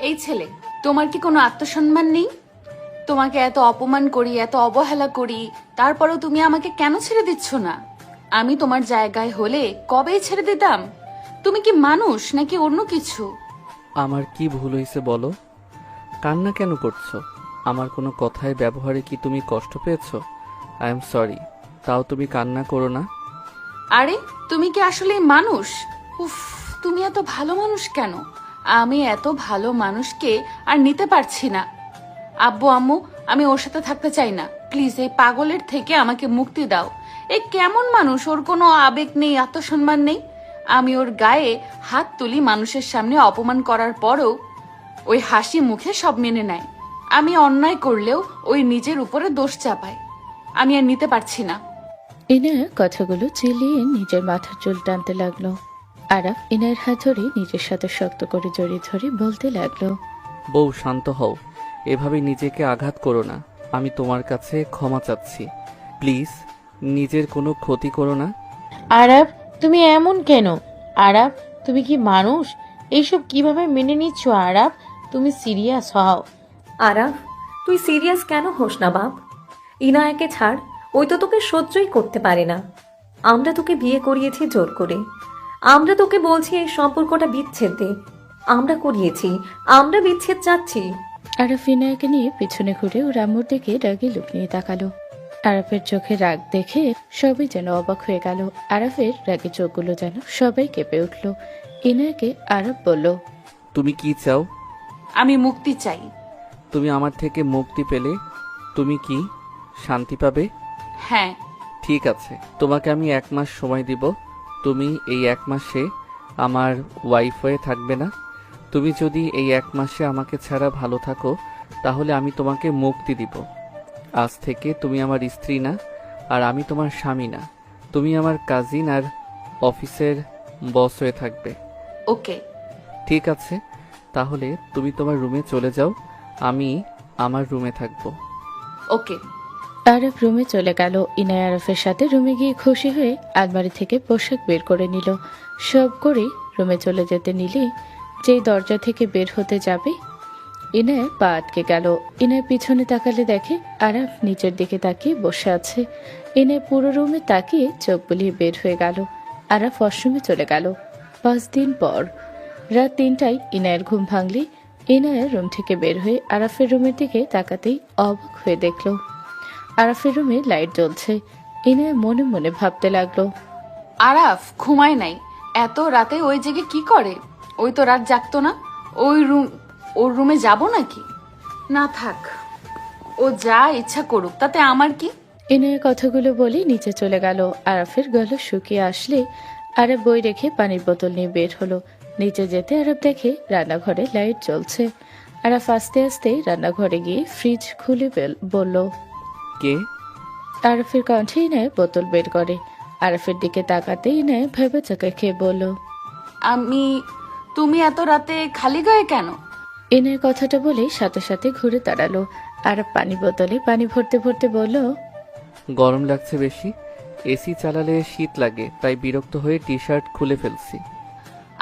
এই ছেলে, তোমার কি কোনো আত্মসম্মান নেই? তোমাকে এত অপমান করি, এত অবহেলা করি, তারপরেও তুমি আমাকে কেন ছেড়ে দিচ্ছ না? আমি তোমার জায়গায় হলে কবেই ছেড়ে দিতাম। তুমি কি মানুষ নাকি অন্য কিছু? আমার কি ভুল হয়েছে বলো? কান্না কেন করছো? আমার কোনো কথায় ব্যবহারে কি তুমি কষ্ট পেয়েছো? আই এম সরি, তাও তুমি কান্না করো না। আরে, তুমি কি আসলে মানুষ? উফ, তুমি এত ভালো মানুষ কেন? আমি এত ভালো মানুষকে আর নিতে পারছি না। আব্বু আম্মু, আমি ওর সাথে থাকতে চাই না। প্লিজ এই পাগলের থেকে আমাকে মুক্তি দাও। এই কেমন মানুষ, ওর কোনো আবেগ নেই, আত্মসম্মান নেই। আমি ওর গায়ে হাত তুলি মানুষের সামনে অপমান করার পরও ওই হাসি মুখে সব মেনে নেয়। আমি অন্যায় করলেও ওই নিজের উপরে দোষ চাপায়। আমি আর নিতে পারছি না। ইনায়া কথাগুলো চিলিয়ে নিজের মাথার চুল টানতে লাগলো। আরাফ ইনায়ের হাত ধরে নিজের সাথে শক্ত করে জড়িয়ে ধরে বলতে লাগলো, বউ শান্ত হও, এভাবে নিজেকে আঘাত করো না। আমি তোমার কাছে ক্ষমা চাচ্ছি। প্লিজ নিজের কোনো ক্ষতি করো না। আরাফ, তুমি এমন কেন? আরাফ, তুমি কি মানুষ? এইসব কিভাবে মেনে নিচ্ছ? আরাফ, তুমি সিরিয়াস হও। আরাফ, তুই সিরিয়াস কেন হোস না বাপ? ইনায়াকে ছাড়, ওই তো তোকে সহ্যই করতে পারে না। আমরা তোকে বিয়ে করিয়েছি জোর করে। আমরা তোকে বলছি এই সম্পর্কটা বিচ্ছেদ দে। আমরা করিয়েছি, আমরা বিচ্ছেদ চাচ্ছি। আরাফ ইনায়াকে নিয়ে পিছনে ঘুরে ওর আম্মুর দিকে রাগে লুক নিয়ে তাকালো। আরাফের চোখে রাগ দেখে সবাই যেন অবাক হয়ে গেল। আরাফের রাগে চোখগুলো যেন সবাই কেঁপে উঠল। ইনায়াকে আরাফ বলল, তুমি কি চাও? আমি মুক্তি চাই। তুমি আমার থেকে মুক্তি পেলে তুমি কি শান্তি পাবে? হ্যাঁ। ঠিক আছে, তোমাকে আমি 1 মাস সময় দিব। তুমি এই 1 মাসে আমার ওয়াইফ হয়ে থাকবে না। তুমি যদি এই 1 মাসে আমাকে ছাড়া ভালো থাকো, তাহলে আমি তোমাকে মুক্তি দিব। আজ থেকে তুমি আমার স্ত্রী না, আর আমি তোমার স্বামী না। তুমি আমার কাজিন আর অফিসের বস হয়ে থাকবে। ওকে। ঠিক আছে, তাহলে তুমি তোমার রুমে চলে যাও, আমি আমার রুমে থাকবো। ওকে। আরাফ রুমে চলে গেল। ইনায়া আরাফের সাথে রুমে গিয়ে খুশি হয়ে আলমারি থেকে পোশাক বের করে নিল। সব করে রুমে চলে যেতে নিলে যেই দরজা থেকে বের হতে যাবে, ইনায়া পা আটকে গেল। ইনায়া পিছনে তাকালে দেখে আরাফ নিচের দিকে তাকিয়ে বসে আছে। ইনায়া পুরো রুমে তাকিয়ে চোখ বুলিয়ে বের হয়ে গেল। আরাফ ওয়াশরুমে চলে গেল। 5 দিন পর রাত 3টায় ইনায়ের ঘুম ভাঙলে ইনায়া রুম থেকে বের হয়ে আরাফের রুমের দিকে তাকাতেই অবাক হয়ে দেখল আরাফের রুমে লাইট জ্বলছে। ইনায়া মনে মনে ভাবতে লাগলো, আরাফ ঘুমায় নাই, এত রাতে ওই জেগে কি করে? ওই তো রাত জাগতো না। ওর রুমে যাব নাকি? না থাক, ও যা ইচ্ছা করুক, তাতে আমার কি? ইনায়া কথাগুলো বলে নিচে চলে গেল। আরাফের গলা শুকিয়ে আসলে আরাফ বই রেখে পানির বোতল নিয়ে বের হলো। নিচে যেতে আরাফ দেখে রান্নাঘরে লাইট জ্বলছে। আরাফ আস্তে আস্তে রান্নাঘরে গিয়ে ফ্রিজ খুলে বলল, কে? আরাফের কণ্ঠে ইনায়া বোতল বের করে। আরাফের দিকে তাকাতে ইনায়া ভেবে চাকা খেয়ে বলল, আমি। তুমি এত রাতে খালি গায়ে কেন? ইনায়ের কথাটা বলে সাথে সাথে ঘুরে দাঁড়ালো। আরাফ পানি বোতলে পানি ভরতে ভরতে বলল, গরম লাগছে বেশি, এসি চালালে শীত লাগে, তাই বিরক্ত হয়ে টি শার্ট খুলে ফেলছি।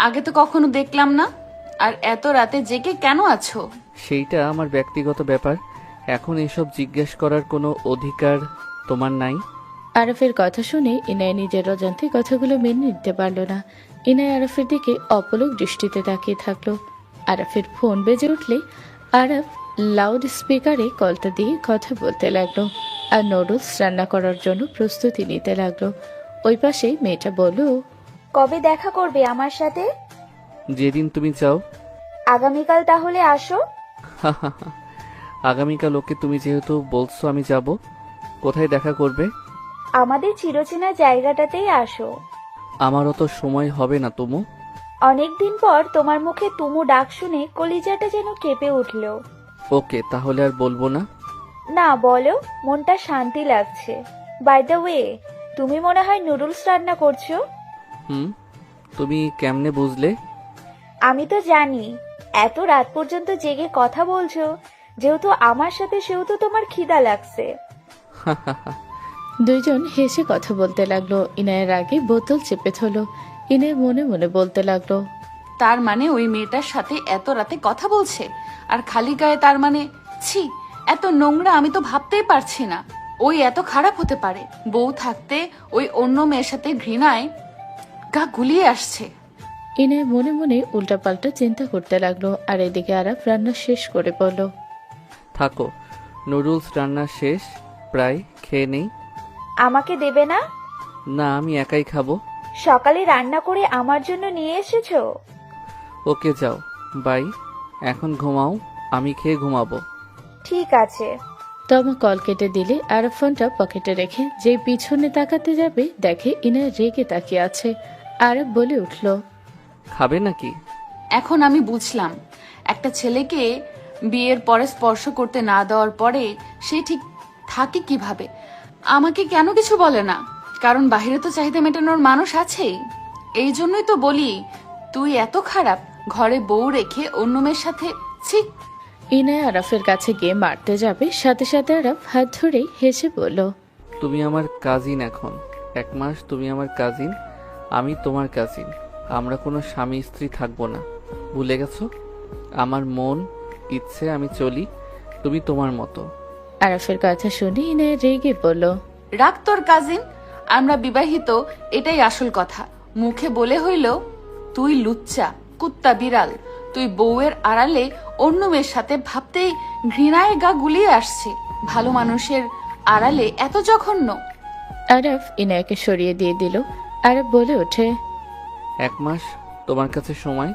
আগে তো কখনো দেখলাম না। আর এত রাতে জেগে কেন আছো? সেইটা আমার ব্যক্তিগত ব্যাপার, এখন এসব জিজ্ঞেস করার কোনো অধিকার তোমার নাই। আরাফের কথা শুনে ইনায় নিজের অজান্তে কথাগুলো মেনে নিতে পারল না। ইনায় আরাফের দিকে অপলক দৃষ্টিতে তাকিয়ে থাকলো। আরাফের ফোন বেজে উঠলে আরাফ লাউড স্পিকারে কলটা দিয়ে কথা বলতে লাগলো আর নুডলস রান্না করার জন্য প্রস্তুতি নিতে লাগলো। ওই পাশে মেয়েটা বলল, কবে দেখা করবে আমার সাথে? যেদিন তুমি চাও। আগামীকাল তাহলে আসো। আগামীকাল ওকে, তুমি যেহেতু বলছো আমি যাব। কোথায় দেখা করবে? আমাদের চিরচেনা জায়গাটাতেই আসো। আমার অত সময় হবে না তুমু। অনেকদিন পর তোমার মুখে তুমু ডাক শুনে কলিজাটা যেন কেঁপে উঠলো। ওকে, তাহলে আর বলবো না। না বলো, মনটা শান্তি লাগছে। বাই দ্য ওয়ে, তুমি মনে হয় নুডলস রান্না করছো। হুম, তুমি কেমনে বুঝলে? আমি তো জানি, এত রাত পর্যন্ত জেগে কথা বলছো যেহেতু আমার সাথে, সেহেতু তোমার খিদা লাগছে। দুইজন হেসে কথা বলতে লাগলো। ইনায়ের আগে বোতল চেপে ধরলো। ইনায় মনে মনে বলতে লাগলো, তার মানে ওই মেয়েটার সাথে এত রাতে কথা বলছে, আর খালি গায়ে, তার মানে ছি, এত নোংরা আমি তো ভাবতেই পারছি না ওই এত খারাপ হতে পারে। বউ থাকতে ওই অন্য মেয়ের সাথে ঘৃণায় গা গুলিয়ে আসছে। ইনায়া মনে মনে উল্টাপাল্টা চিন্তা করতে লাগলো। আর এদিকে আরাফ রান্না শেষ করে বলল, থাকো, নুডলস রান্না শেষ প্রায়, খেয়ে নেই। আমাকে দেবে না? না, আমি একাই খাবো। সকালে রান্না করে আমার জন্য নিয়ে এসেছো? ওকে যাও, বাই। এখন ঘুমাও, আমি খেয়ে ঘুমাবো। ঠিক আছে। তমা কল কেটে দিলে আরাফ ফোনটা পকেটে রেখে যেই পিছনে তাকাতে যাবে দেখে ইনায়া রেগে তাকিয়ে আছে। আরাফ বলে উঠল, খাবে নাকি? এখন আমি বুঝলাম, একটা ছেলেকে বিয়ের পরে স্পর্শ করতে না দেওয়ার পরে সে ঠিক থাকে কিভাবে। আমাকে কেন কিছু বলে না? কারণ বাইরে তো চাহিদা মেটানোর মানুষ আছেই। এই জন্যই তো বলি, তুই এত খারাপ, ঘরে বউ রেখে অন্য মেয়ের সাথে, ছি। ইনায়া আরাফের কাছে গিয়ে মারতে যাবে, সাথে সাথে আরাফ হাত ধরেই হেসে বলল, তুমি আমার কাজিন। এখন 1 মাস তুমি আমার কাজিন, আমি তোমার কাজিন। আমরা কোনো স্বামী স্ত্রী থাকবো না, ভুলে গেছো? আমার মন ইচ্ছে আমি চলি, তুমি তোমার মতো। আরাফের কথা শুনে ইনায়া রেগে বলল, রাখ তোর কাজিন, আমরা বিবাহিত, এটাই আসল কথা। মুখে বলে হইল তুই লুচ্চা, কুত্তা, বিড়াল। তুই বউয়ের আড়ালে অন্য মেয়ের সাথে ভাবতেই ঘৃণায় গা গুলিয়ে আসছে। ভালো মানুষের আড়ালে এত জঘন্য। আরাফ ইনায়াকে সরিয়ে দিয়ে দিল। আরাফ বলে ওঠে, 1 মাস তোমার কাছে সময়,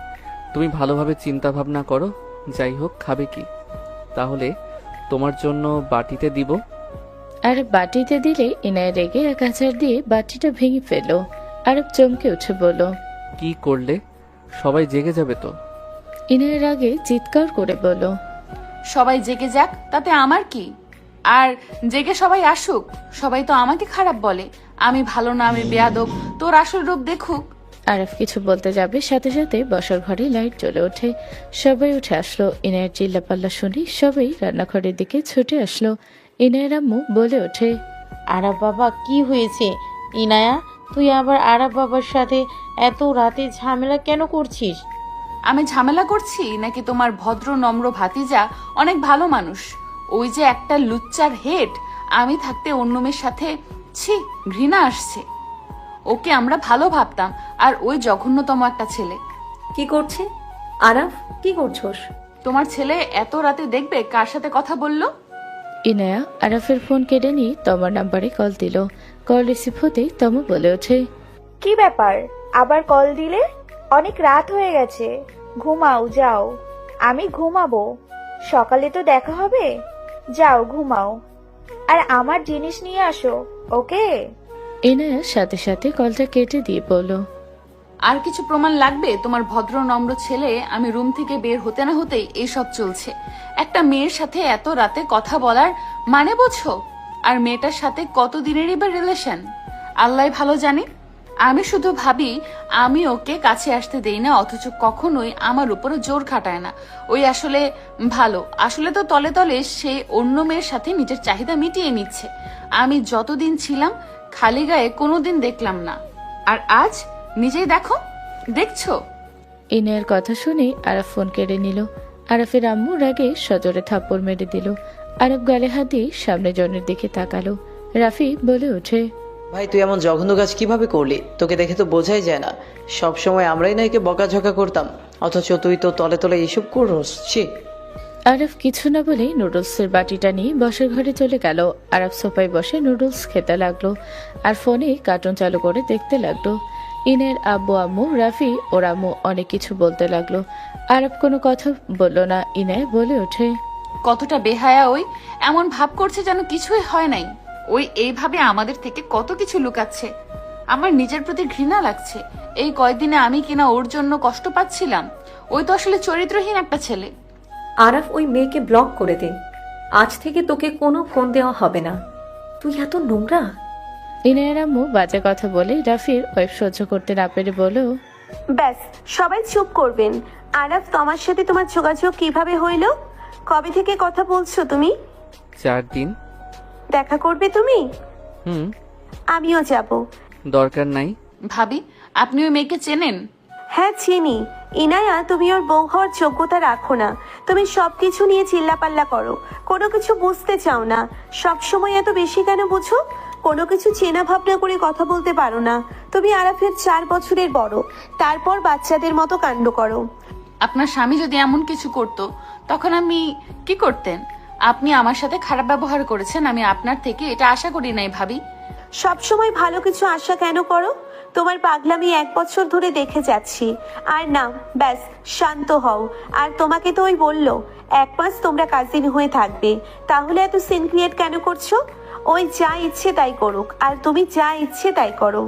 তুমি ভালোভাবে চিন্তা ভাবনা করো। যাই হোক, খাবে কি? তাহলে তোমার জন্য বাটিতে দিব। আরাফ বাটিতে দিলে ইনায়া রেগে এক আছাড় দিয়ে বাটিটা ভেঙে ফেলল। আরাফ চমকে উঠে বলল, কি করলে? সবাই জেগে যাবে তো। ইনায়ের আগে চিৎকার করে বলল, সবাই জেগে যাক, তাতে আমার কি? আর জেগে সবাই আসুক, সবাই তো আমাকে খারাপ বলে, আমি ভালো না, আমি বেয়াদব, তোর আসল রূপ দেখুক। আরাফ কিছু বলতে যাবে, সাথে সাথে বসার ঘরে লাইট জ্বলে ওঠে। সবাই উঠে আসলো। ইনায়ের চিল্লাপাল্লা শুনে সবাই রান্নাঘরের দিকে ছুটে আসলো। ইনায়ের আম্মু বলে ওঠে, আরাফ বাবা, কি হয়েছে? ইনায়া, তুই আবার আরাফ বাবার সাথে এত রাতে ঝামেলা কেন করছিস? আমি ঝামেলা করছি নাকি তোমার ভদ্র নম্র ভাতিজা অনেক ভালো মানুষ, ওই যে একটা লুচ্চার হেড আমি থাকতে অন্য মেয়ের সাথে, ছি, ঘৃণা আসছে। ওকে আমরা ভালো ভাবতাম, আর ওই জঘন্যতম একটা ছেলে। কি করছে? আরাফ, কি করছোস? তোমার ছেলে এত রাতে দেখবে কার সাথে কথা বললো। ইনায়া আরাফের ফোন কেড়ে নিয়ে তমার নাম্বারে কল দিল। কল রিসিভ হতেই তমা বলে ওঠে, কি ব্যাপার, আবার কল দিলে? অনেক রাত হয়ে গেছে, ঘুমাও যাও। আমি ঘুমাবো, সকালে তো দেখা হবে। যাও ঘুমাও, আর আমার জিনিস নিয়ে আসো, ওকে? ইনায়া সাথে সাথে কলটা কেটে দিয়ে বলল, আর কিছু প্রমাণ লাগবে? তোমার ভদ্র নম্র ছেলে আমি রুম থেকে বের হতে না হতেই এসব চলছে। একটা মেয়ের সাথে এত রাতে কথা বলার মানে বোঝো? আর মেয়েটার সাথে কত দিনেরই বা রিলেশন, আল্লাহ ভালো জানে। আমি শুধু ভাবি আমি ওকে কাছে আসতে দেই না, অথচ কখনোই আমার উপরে জোর খাটায় না। ওই আসলে ভালো, আসলে তো তলে তলে সে অন্য মেয়ের সাথে নিজের চাহিদা মিটিয়ে নিচ্ছে। আমি যতদিন ছিলাম খালি গায়ে কোনোদিন দেখলাম না, আর আজ নিজেই দেখছো। ইনায়ের কথা শুনে আরাফ ফোন কেড়ে নিল। আরাফের আম্মু রাগে সজোরে থাপ্পড় মেরে দিল। আরাফ গালে হাত দিয়ে সামনে জনের দিকে তাকালো। রাফি বলে ওঠে, ভাই, তুই এমন জঘন্য কাজ কিভাবে করলি? তোকে দেখে তো বোঝাই যায় না। সব সময় আমরাই না একে বকাঝকা করতাম, অথচ তুই তো তলে তলে এইসব করস। ছি। আরাফ কিছু না বলে নুডলসের বাটিটা নিয়ে বসার ঘরে চলে গেল। আরাফ সোফায় বসে নুডলস খেতে লাগলো আর ফোনে কার্টুন চালু করে দেখতে লাগলো। ইনের আব্বু আম্মু, রাফি ওর আম্মু অনেক কিছু বলতে লাগলো। আরাফ কোনো কথা বলল না। ইনায় বলে ওঠে, কতটা বেহায়া ওই, এমন ভাব করছে যেন কিছুই হয় নাই। ওই এইভাবে আমাদের থেকে কত কিছু লুকাচ্ছে। আমার নিজের প্রতি ঘৃণা লাগছে। এই কয়েকদিনে আমি কিনা ওর জন্য কষ্ট পাচ্ছিলাম। ওই তো আসলে চরিত্রহীন একটা ছেলে। আরাফ, ওই মেয়েকে ব্লক করে দে। আজ থেকে তোকে কোনো ফোন দেওয়া হবে না। তুই এত নোংরা। ইনায়ের আম্মু বাজে কথা বলে রাফির ওয়াইফ সহ্য করতে না পেরে বলো, ব্যাস, সবাই চুপ করবেন। আরাফ, তোমার সাথে তোমার যোগাযোগ কিভাবে হইল? কবে থেকে কথা বলছো তুমি? 4 দিন। দেখা করবে তুমি? হুম। আমিও যাব। দরকার নাই। ভাবি, আপনি ওই মেয়েকে চেনেন? হ্যাঁ চিনি। ইনায়া, তুমি ওর বউ হওয়ার যোগ্যতা রাখো না। তুমি সবকিছু নিয়ে চিল্লাপাল্লা করো, কোনো কিছু বুঝতে চাও না। সব সময় এত বেশি কেন বুঝো? কোনো কিছু চেনা ভাবনা করে কথা বলতে পারো না। তুমি আরাফের 4 বছরের বড়, তারপর বাচ্চাদের মতো কাণ্ড করো। আপনার স্বামী যদি এমন কিছু করত তখন আমি কি করতেন? আপনি আমার সাথে খারাপ ব্যবহার করেছেন, আমি আপনার থেকে এটা আশা করি নাই ভাবি। সব সময় ভালো কিছু আশা কেন করো? তোমার পাগলামি 1 বছর ধরে দেখে যাচ্ছি। আর না, ব্যাস শান্ত হও। আর তোমাকে তো ওই বললো 1 মাস তোমরা কাজিন হয়ে থাকবে, তাহলে এত সিন ক্রিয়েট কেন করছো? ওই যা ইচ্ছে তাই করুক, আর তুমি যা ইচ্ছে তাই করো।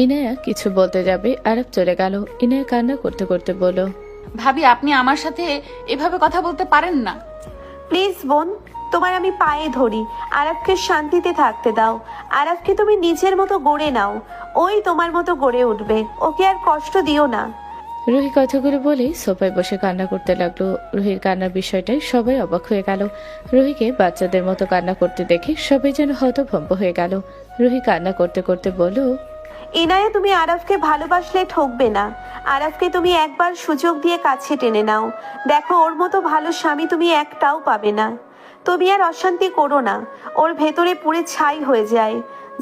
ইনায়া কিছু বলতে যাবে আরব চলে গেল। ইনায়া কান্না করতে করতে বলল, ভাবি আপনি আমার সাথে এভাবে কথা বলতে পারেন না। প্লিজ বোন, তোমার আমি পায়ে ধরি, আরাফকে শান্তিতে থাকতে দাও। আরাফকে তুমি নিজের মতো গড়ে নাও, ওই তোমার মতো গড়ে উঠবে। ওকে আর কষ্ট দিও না। রুহি কথাগুলো বলে সোফায় বসে কান্না করতে লাগলো। রুহির কান্নার বিষয়টাই সবাই অবাক হয়ে গেল। রুহিকে বাচ্চাদের মতো কান্না করতে দেখে সবাই যেন হতভম্ব হয়ে গেল। রুহি কান্না করতে করতে বলল, ইনায়া, তুমি আরাফকে ভালোবাসলে ঠকবে না। আরাফকে তুমি একবার সুযোগ দিয়ে কাছে টেনে নাও। দেখো, ওর মতো ভালো স্বামী তুমি একটাও পাবে না। তুমি আর অশান্তি করো না, ওর ভেতরে পুড়ে ছাই হয়ে যায়,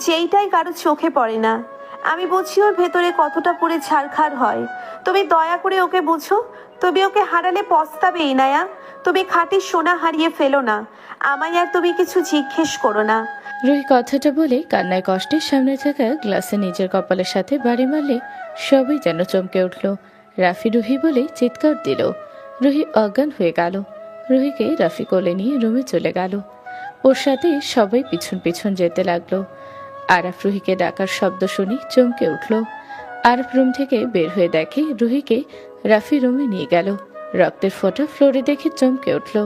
যেইটাই কারো চোখে পড়ে না। আমি বুঝি ওর ভেতরে কতটা পুড়ে ছারখার হয়। তুমি দয়া করে ওকে বুঝো। তুমি ওকে হারালে পস্তাবে ইনায়া। তুমি খাঁটি সোনা হারিয়ে ফেলো না। আমায় আর তুমি কিছু জিজ্ঞেস করো না। রুহি কথাটা বলে কান্নায় কষ্টে সামনে থাকা গ্লাসে নিজের কপালের সাথে বাড়ি মারলে সবাই যেন চমকে উঠল। রাফি রুহি বলে চিৎকার দিল। রুহি অজ্ঞান হয়ে গেল। রুহিকে রাফি কোলে নিয়ে রুমে চলে গেল। ওর সাথে সবাই পিছন পিছন যেতে লাগলো। আরাফ রুহিকে ডাকার শব্দ শুনে চমকে উঠল। আরাফ রুম থেকে বের হয়ে দেখে রুহিকে রাফি রুমে নিয়ে গেল। রক্তের ফোঁটা ফ্লোরে দেখে চমকে উঠল।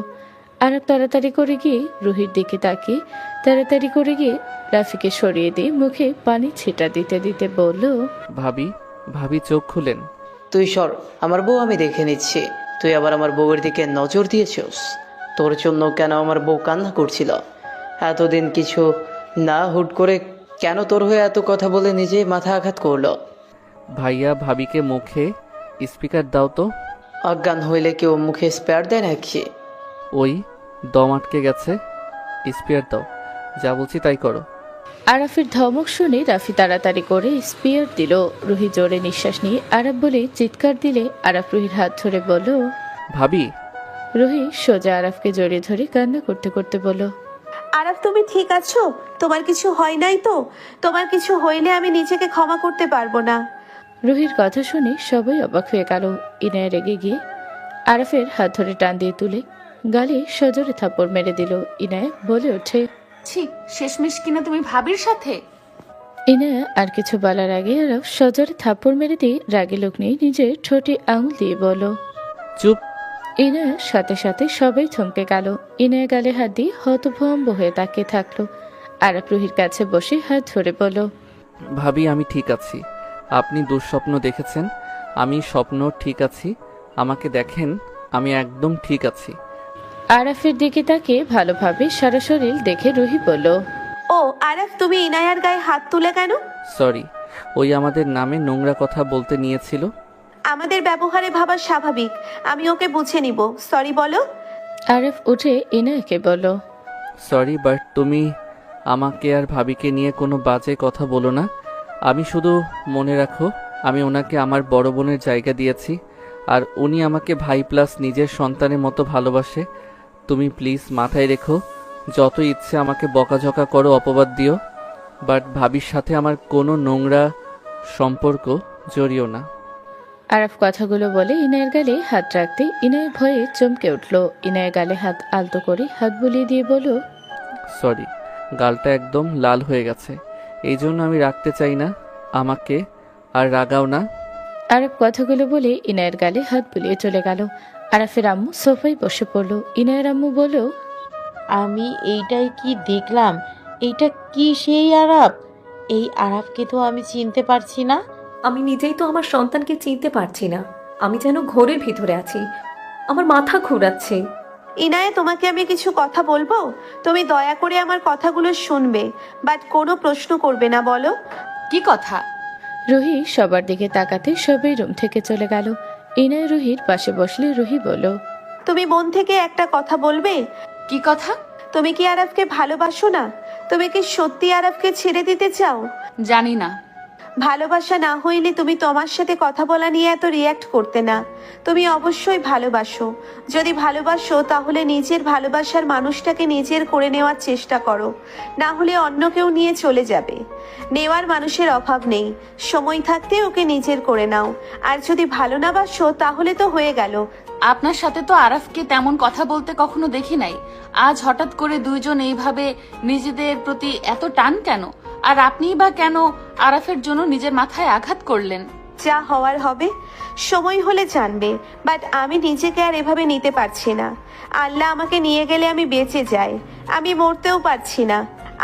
আরাফ তাড়াতাড়ি করে গিয়ে রুহির দিকে তাকিয়ে তাড়াতাড়ি করে গিয়ে রাফিকে সরিয়ে দিয়ে মুখে পানি ছিটা দিতে দিতে বলল, ভাবি, ভাবি চোখ খুলেন। তুই সর, আমার বউ আমি দেখে নিচ্ছি। তুই আবার আমার বউয়ের দিকে নজর দিয়েছিস? তোর জন্য কেন আমার বউ কান্না করছিল এতদিন? কিছু না, হুট করে কেন তোর হয়ে এত কথা বলে নিজে মাথা আঘাত করলো? ভাইয়া, ভাবিকে মুখে স্পিকার দাও তো। অজ্ঞান হইলে কেউ মুখে স্পেয়ার দেয় নাকি? ওই দম আটকে গেছে, স্পিয়ার দাও। যা বলছি তাই করো। আরাফের ধমক শুনে রাফি তাড়াতাড়ি করে স্পিয়ার দিল। রুহি জোরে নিঃশ্বাস নিয়ে আরাফ বলে চিৎকার দিলে আরাফ রুহির হাত ধরে বলল, ভাবি। রুহি সোজা আরাফকে জড়িয়ে ধরে কান্না করতে করতে বলল, আরাফ, তুমি ঠিক আছো? তোমার কিছু হয় নাই তো? তোমার কিছু হইলে আমি নিজেকে ক্ষমা করতে পারবো না। রুহির কথা শুনে সবাই অবাক হয়ে গেল। ইনায়া রেগে গিয়ে আরাফের হাত ধরে টান দিয়ে তুলে গালে সজোরে থাপ্পড় মেরে দিল। ইনায়া বলে ওঠে, ছি, শেষমেশ কিনা তুমি ভাবির সাথে। ইনায়া আর কিছু বলার আগে আরাফ সজোরে থাপ্পড় মেরে দিয়ে রাগে লোক নিয়ে নিজের ঠোঁটে আঙুল দিয়ে বলো, চুপ। ইনায়ার সাথে সাথে সবাই থমকে গেল। ইনায়া গালে হাত দিয়ে হতভম্ব হয়ে তাকিয়ে থাকলো। আরাফ রুহির কাছে বসে হাত ধরে বলল, ভাবি, আমি ঠিক আছি। আপনি দুঃস্বপ্ন দেখেছেন, আমি স্বপ্ন ঠিক আছি। আমাকে দেখেন, আমি একদম ঠিক আছি। আরাফের দিকে তাকিয়ে ভালোভাবে সারা শরীর দেখে রুহি বলল, ও আরাফ, তুমি ইনায়ার গায়ে হাত তুলে কেন? সরি, ওই আমাদের নামে নোংরা কথা বলতে নিয়েছিল। আমাদের ব্যবহারে ভাবা স্বাভাবিক, আমি ওকে বুঝে নিব। সরি বলো। আরাফ উঠে ইনায়াকে বলল, সরি, বাট তুমি আমাকে আর ভাবিকে নিয়ে কোনো বাজে কথা বলো না। আমি শুধু মনে রাখো, আমি ওনাকে আমার বড় বোনের জায়গা দিয়েছি, আর উনি আমাকে ভাই প্লাস নিজের সন্তানের মতো ভালোবাসে। তুমি প্লিজ মাথায় রেখো, যত ইচ্ছে আমাকে বকাঝকা করো, অপবাদ দিও, বাট ভাবির সাথে আমার কোনো নোংরা সম্পর্ক জড়িও না। আরাফ কথাগুলো বলে ইনায়ের গালে হাত রাখতে ইনায় ভয়ে চমকে উঠল। ইনায়ের গালে হাত আলতো করে হাত বুলিয়ে দিয়ে বলল, সরি, গালটা একদম লাল হয়ে গেছে, এই জন্য আমি রাখতে চাই না। আমাকে আর রাগাও না। আরাফ কথাগুলো বলে ইনায়ের গালে হাত বুলিয়ে চলে গেল। আরাফের আম্মু সোফায় বসে পড়ল। ইনায়ের আম্মু বলল, আমি এইটাই কি দেখলাম? এইটা কি সেই আরাফ? এই আরাফকে তো আমি চিনতে পারছি না। আমি নিজেই তো আমার সন্তানকে চিনতে পারছি না। আমি যেন ঘোরের ভিতরে আছি, আমার মাথা ঘোরাচ্ছে। ইনায়া, তোমাকে আমি কিছু কথা বলবো? তুমি দয়া করে আমার কথাগুলো শুনবে, বাট কোনো প্রশ্ন করবে না। বলো। কি কথা? রুহি সবার দিকে তাকাতে সবাই রুম থেকে চলে গেল। ইনায়া রুহির পাশে বসলে রুহি বলল, তুমি মন থেকে একটা কথা বলবে? কি কথা? তুমি কি আরাফকে ভালোবাসো না? তুমি কি সত্যি আরাফকে ছেড়ে দিতে চাও? জানি না। ভালোবাসা না হইলে তুমি তোমার সাথে কথা বলা নিয়ে এত রিয়্যাক্ট করতে না। তুমি অবশ্যই ভালোবাসো। যদি ভালোবাসো তাহলে নিজের ভালোবাসার মানুষটাকে নিজের করে নেওয়ার চেষ্টা করো, না হলে অন্য কেউ নিয়ে চলে যাবে। নেওয়ার মানুষের অভাব নেই, সময় থাকতে ওকে নিজের করে নাও। আর যদি ভালো না বাসো তাহলে তো হয়ে গেল। আপনার সাথে তো আরাফকে তেমন কথা বলতে কখনো দেখি নাই। আজ হঠাৎ করে দুইজন এইভাবে নিজেদের প্রতি এত টান কেন? আর আপনিই বা কেন আরাফের জন্য নিজের মাথায় আঘাত করলেন? যা হওয়ার হবে, সময় হলে জানবে। বাট আমি নিজেকে আর এভাবে নিতে পারছি না। আল্লাহ আমাকে নিয়ে গেলে আমি বেঁচে যাই, আমি মরতেও পারছি না।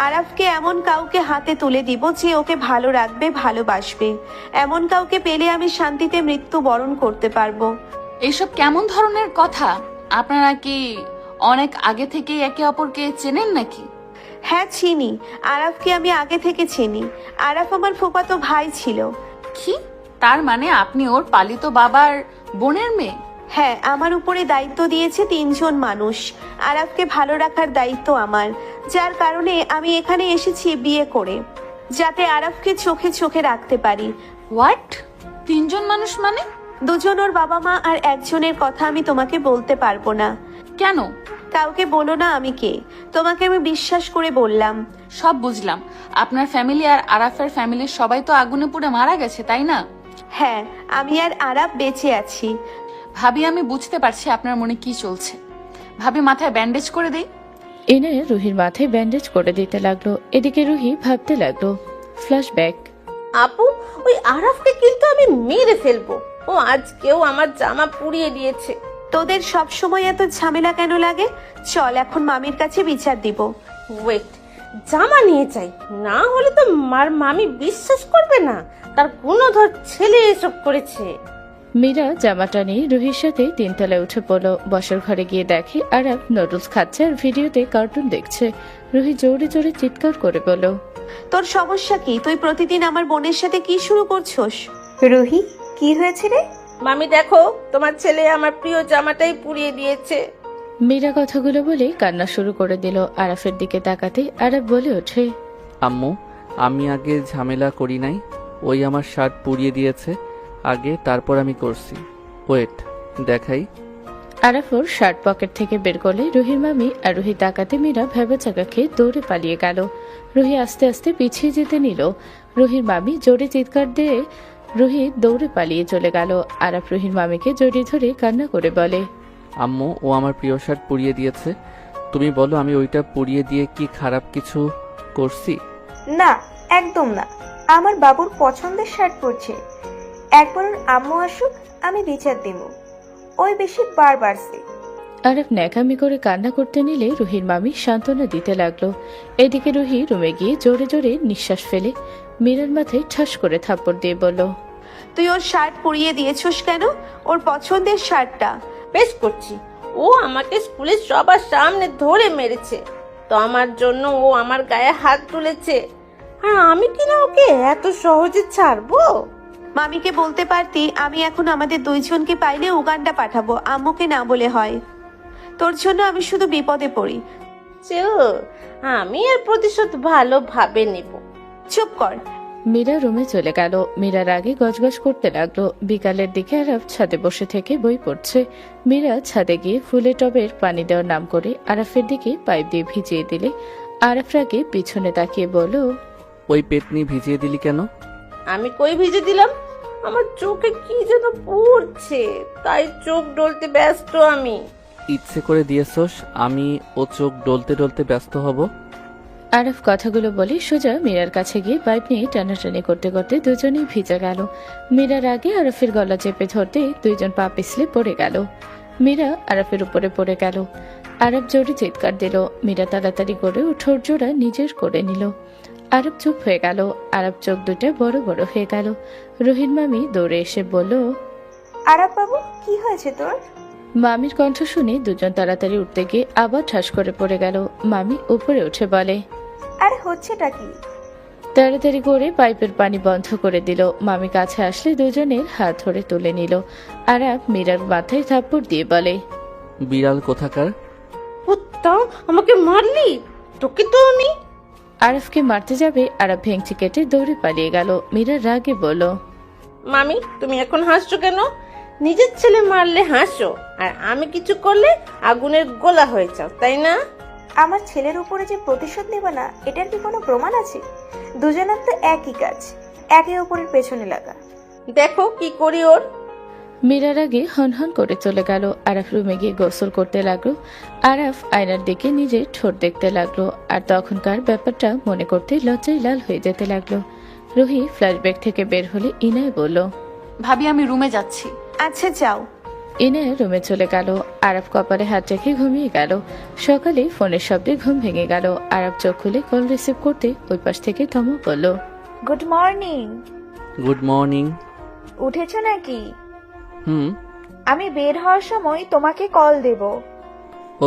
আরাফকে এমন কাউকে হাতে তুলে দিব যে ওকে ভালো রাখবে, ভালোবাসবে। এমন কাউকে পেলে আমি শান্তিতে মৃত্যু বরণ করতে পারবো। এইসব কেমন ধরনের কথা? আপনারা কি অনেক আগে থেকেই একে অপরকে চেনেন নাকি? হ্যাঁ চিনি, আরাফকে আমি আগে থেকে চিনি। আরাফ আমার ফুফাতো ভাই ছিল। কি? তার মানে আপনি ওর পালিত বাবার বোনের মেয়ে? হ্যাঁ, আমার উপরে দায়িত্ব দিয়েছে 3 জন মানুষ। আরাফকে ভালো রাখার দায়িত্ব আমার, যার কারণে আমি এখানে এসেছি বিয়ে করে, যাতে আরাফকে চোখে চোখে রাখতে পারি। হোয়াট? 3 জন মানুষ মানে? 2 জন ওর বাবা মা, আর একজনের কথা আমি তোমাকে বলতে পারবো না। কেন? কাউকে বলো না আমি কে। তোমাকে আমি বিশ্বাস করে বললাম। সব বুঝলাম। আপনার ফ্যামিলি আর আরাফের ফ্যামিলির সবাই তো আগুনে পুড়ে মারা গেছে, তাই না? হ্যাঁ, আমি আর আরাফ বেঁচে আছি। ভাবি, আমি বুঝতে পারছি আপনার মনে কি চলছে। ভাবি, মাথায় ব্যান্ডেজ করে দেই? ইনায়া রুহির মাথায় ব্যান্ডেজ করে দিতে লাগলো। এদিকে রুহি ভাবতে লাগলো। ফ্ল্যাশব্যাক। আপু, ওই আরাফকে কিন্তু আমি মেরে ফেলবো। ও আজকেও আমার জামা পুড়িয়ে দিয়েছে। তোদের সব সময় এত ঝামেলা কেন লাগে? চল এখন মামির কাছে বিচার দিব। ওয়েট, জামা নিয়ে চাই, না হলে তো মামি বিশ্বাস করবে না তার গুণধর ছেলে এসব করেছে। মীরা জামাটা নিয়ে রুহির সাথে 3 তলায় উঠে পড়লো। বসার ঘরে গিয়ে দেখে আরাফ নুডলস খাচ্ছে আর ভিডিওতে কার্টুন দেখছে। রুহি জোরে জোরে চিৎকার করে বলল, তোর সমস্যা কি? তুই প্রতিদিন আমার বোনের সাথে কি শুরু করছস? রুহি, কি হয়েছে রে? মামি দেখো, তোমার ছেলে আমার প্রিয় জামাটাই পুড়িয়ে দিয়েছে। মীরা কথাগুলো বলে কান্না শুরু করে দিল। আরাফের দিকে তাকাতে আরাফ বলে ওঠে, আম্মু, আমি আগে ঝামেলা করি নাই। ওই আমার শার্ট পুড়িয়ে দিয়েছে আগে, তারপর আমি করছি। ওয়েট, দেখাই। আরাফ ওর শার্ট পকেট থেকে বের করলে রুহির মামি আর রুহি তাকাতে মীরা ভেবাচাকা খেয়ে দৌড়ে পালিয়ে গেল। রুহি আস্তে আস্তে পিছিয়ে যেতে নিল। রুহির মামি জোরে চিৎকার দিয়ে রুহি দৌড়ে পালিয়ে চলে গেল। আরাফ রুহির মামিকে জড়িয়ে ধরে কান্না করে বলে, আম্মু, ও আমার প্রিয় শার্ট পুড়িয়ে দিয়েছে। তুমি বলো, আমি ওইটা পুড়িয়ে দিয়ে কি খারাপ কিছু করছি? না, একদম না। আমার বাবুর পছন্দের শার্ট পরছে। একবার ওর আম্মু আসুক, আমি বিচার দেব। ওই বেশি বার বাড়ছে। আরাফ ন্যাকামি করে কান্না করতে নিলে রুহির মামি সান্ত্বনা দিতে লাগলো। এদিকে রুহি রুমে গিয়ে জোরে জোরে নিঃশ্বাস ফেলে মীরার মাথায় ঠাস করে থাপ্পড় দিয়ে বলল, তুই ওর শার্ট পুড়িয়ে দিয়েছস কেন? ওর পছন্দের শার্টটা। বেশ করছি, ও আমাকে স্কুলে সবার সামনে ধরে মেরেছে, তো আমার জন্য ও আমার গায়ে হাত তুলেছে, আর আমি কিনা ওকে এত সহজে ছাড়বো? মামিকে বলতে পারতি আমি এখন আমাদের 2 জনকে পাইলে উগান্ডা পাঠাবো, আম্মুকে না বলে হয়। তোর জন্য আমি শুধু বিপদে পড়ি। আমি এর প্রতিশোধ ভালোভাবে নেব। চুপ কর। মীরা রুমে চলে গেল। মীরার আগে গজগজ করতে লাগলো। বিকালের দিকে আরাফ ছাদে বসে থেকে বই পড়ছে। মীরা ছাদে গিয়ে ফুলের টবের পানি দেওয়ার নাম করে আরাফের দিকে পাইপ দিয়ে ভিজিয়ে দিলে আরাফ রাগে পিছনে তাকিয়ে বলল, ওই পেতনি ভিজিয়ে দিলি কেন? আমি কই ভিজে দিলাম? আমার চোখে কি যেন পড়ছে, তাই চোখ ডলতে ব্যস্ত আমি। ইচ্ছে করে দিয়েছস আমি ও চোখ ডলতে ডলতে ব্যস্ত হব? আরাফ কথাগুলো বলে সোজা মীরার কাছে গিয়ে পাইপ নিয়ে টানাটানি করতে করতে দুজনেই ভিজে গেল। মীরার আগে আরাফের গলা চেপে ধরতে 2 জন পা পিছলে পড়ে গেল। মীরা আরাফের উপরে পড়ে গেল। আরাফ জোরে চিৎকার দিল। মীরা তাড়াতাড়ি করে ঠোঁট জোড়া নিজের করে নিল। আরাফ চুপ হয়ে গেল। আরাফ চোখ দুটো বড় বড় হয়ে গেল। রুহির মামি দৌড়ে এসে বলল, আরাফ বাবু, কি হয়েছে তোর? মামির কণ্ঠ শুনে 2 জন তাড়াতাড়ি উঠতে গিয়ে আবার ঠাস করে পড়ে গেল। মামি উপরে উঠে বলে, আরে হচ্ছেটা কি? তাড়াতাড়ি করে পাইপের পানি বন্ধ করে দিল। মামি কাছে আসলে দুজনের হাত ধরে তুলে নিল। আরাফ মীরার মাথায় থাপ্পড় দিয়ে বলে, বিড়াল কোথাকার! কুত্তা, আমাকে মারলি? তোকে তো আমি। আরাফকে মারতে যাবে, আরাফ ভেঙচি কেটে দৌড়ে পালিয়ে গেল। মীরা রাগে বলল, মামি, তুমি এখন হাসছো কেন? নিজের ছেলে মারলে হাসো, আর আমি কিছু করলে আগুনের গোলা হয়ে যাও, তাই না? আমার ছেলের উপরে যে প্রতিশোধ নেব না, এটার কি কোনো প্রমাণ আছে? দুজনের তো একই কাজ, একে অপরের পেছনে লাগা। দেখো কি করি ওর। মীরার আগে হনহন করে চলে গেল। আরাফ রুমে গিয়ে গোসল করতে লাগলো। আরাফ আয়নার দিকে নিজের ঠোঁট দেখতে লাগলো, আর তখনকার ব্যাপারটা মনে করতে লজ্জায় লাল হয়ে যেতে লাগলো। রুহি ফ্ল্যাশব্যাক থেকে বের হলে ইনায় বলল, ভাবি আমি রুমে যাচ্ছি। আচ্ছা যাও। ইনায় রুমে চলে গেল। আরাফ কপালে হাত রেখে ঘুমিয়ে গেল। সকালে ফোনের শব্দে ঘুম ভেঙে গেল। আরাফ চোখ খুলে কল রিসিভ করতে ওই পাশ থেকে থমক বলল, গুড মর্নিং। Good morning. উঠেছ নাকি? হুম। আমি বের হওয়ার সময় তোমাকে কল দেব।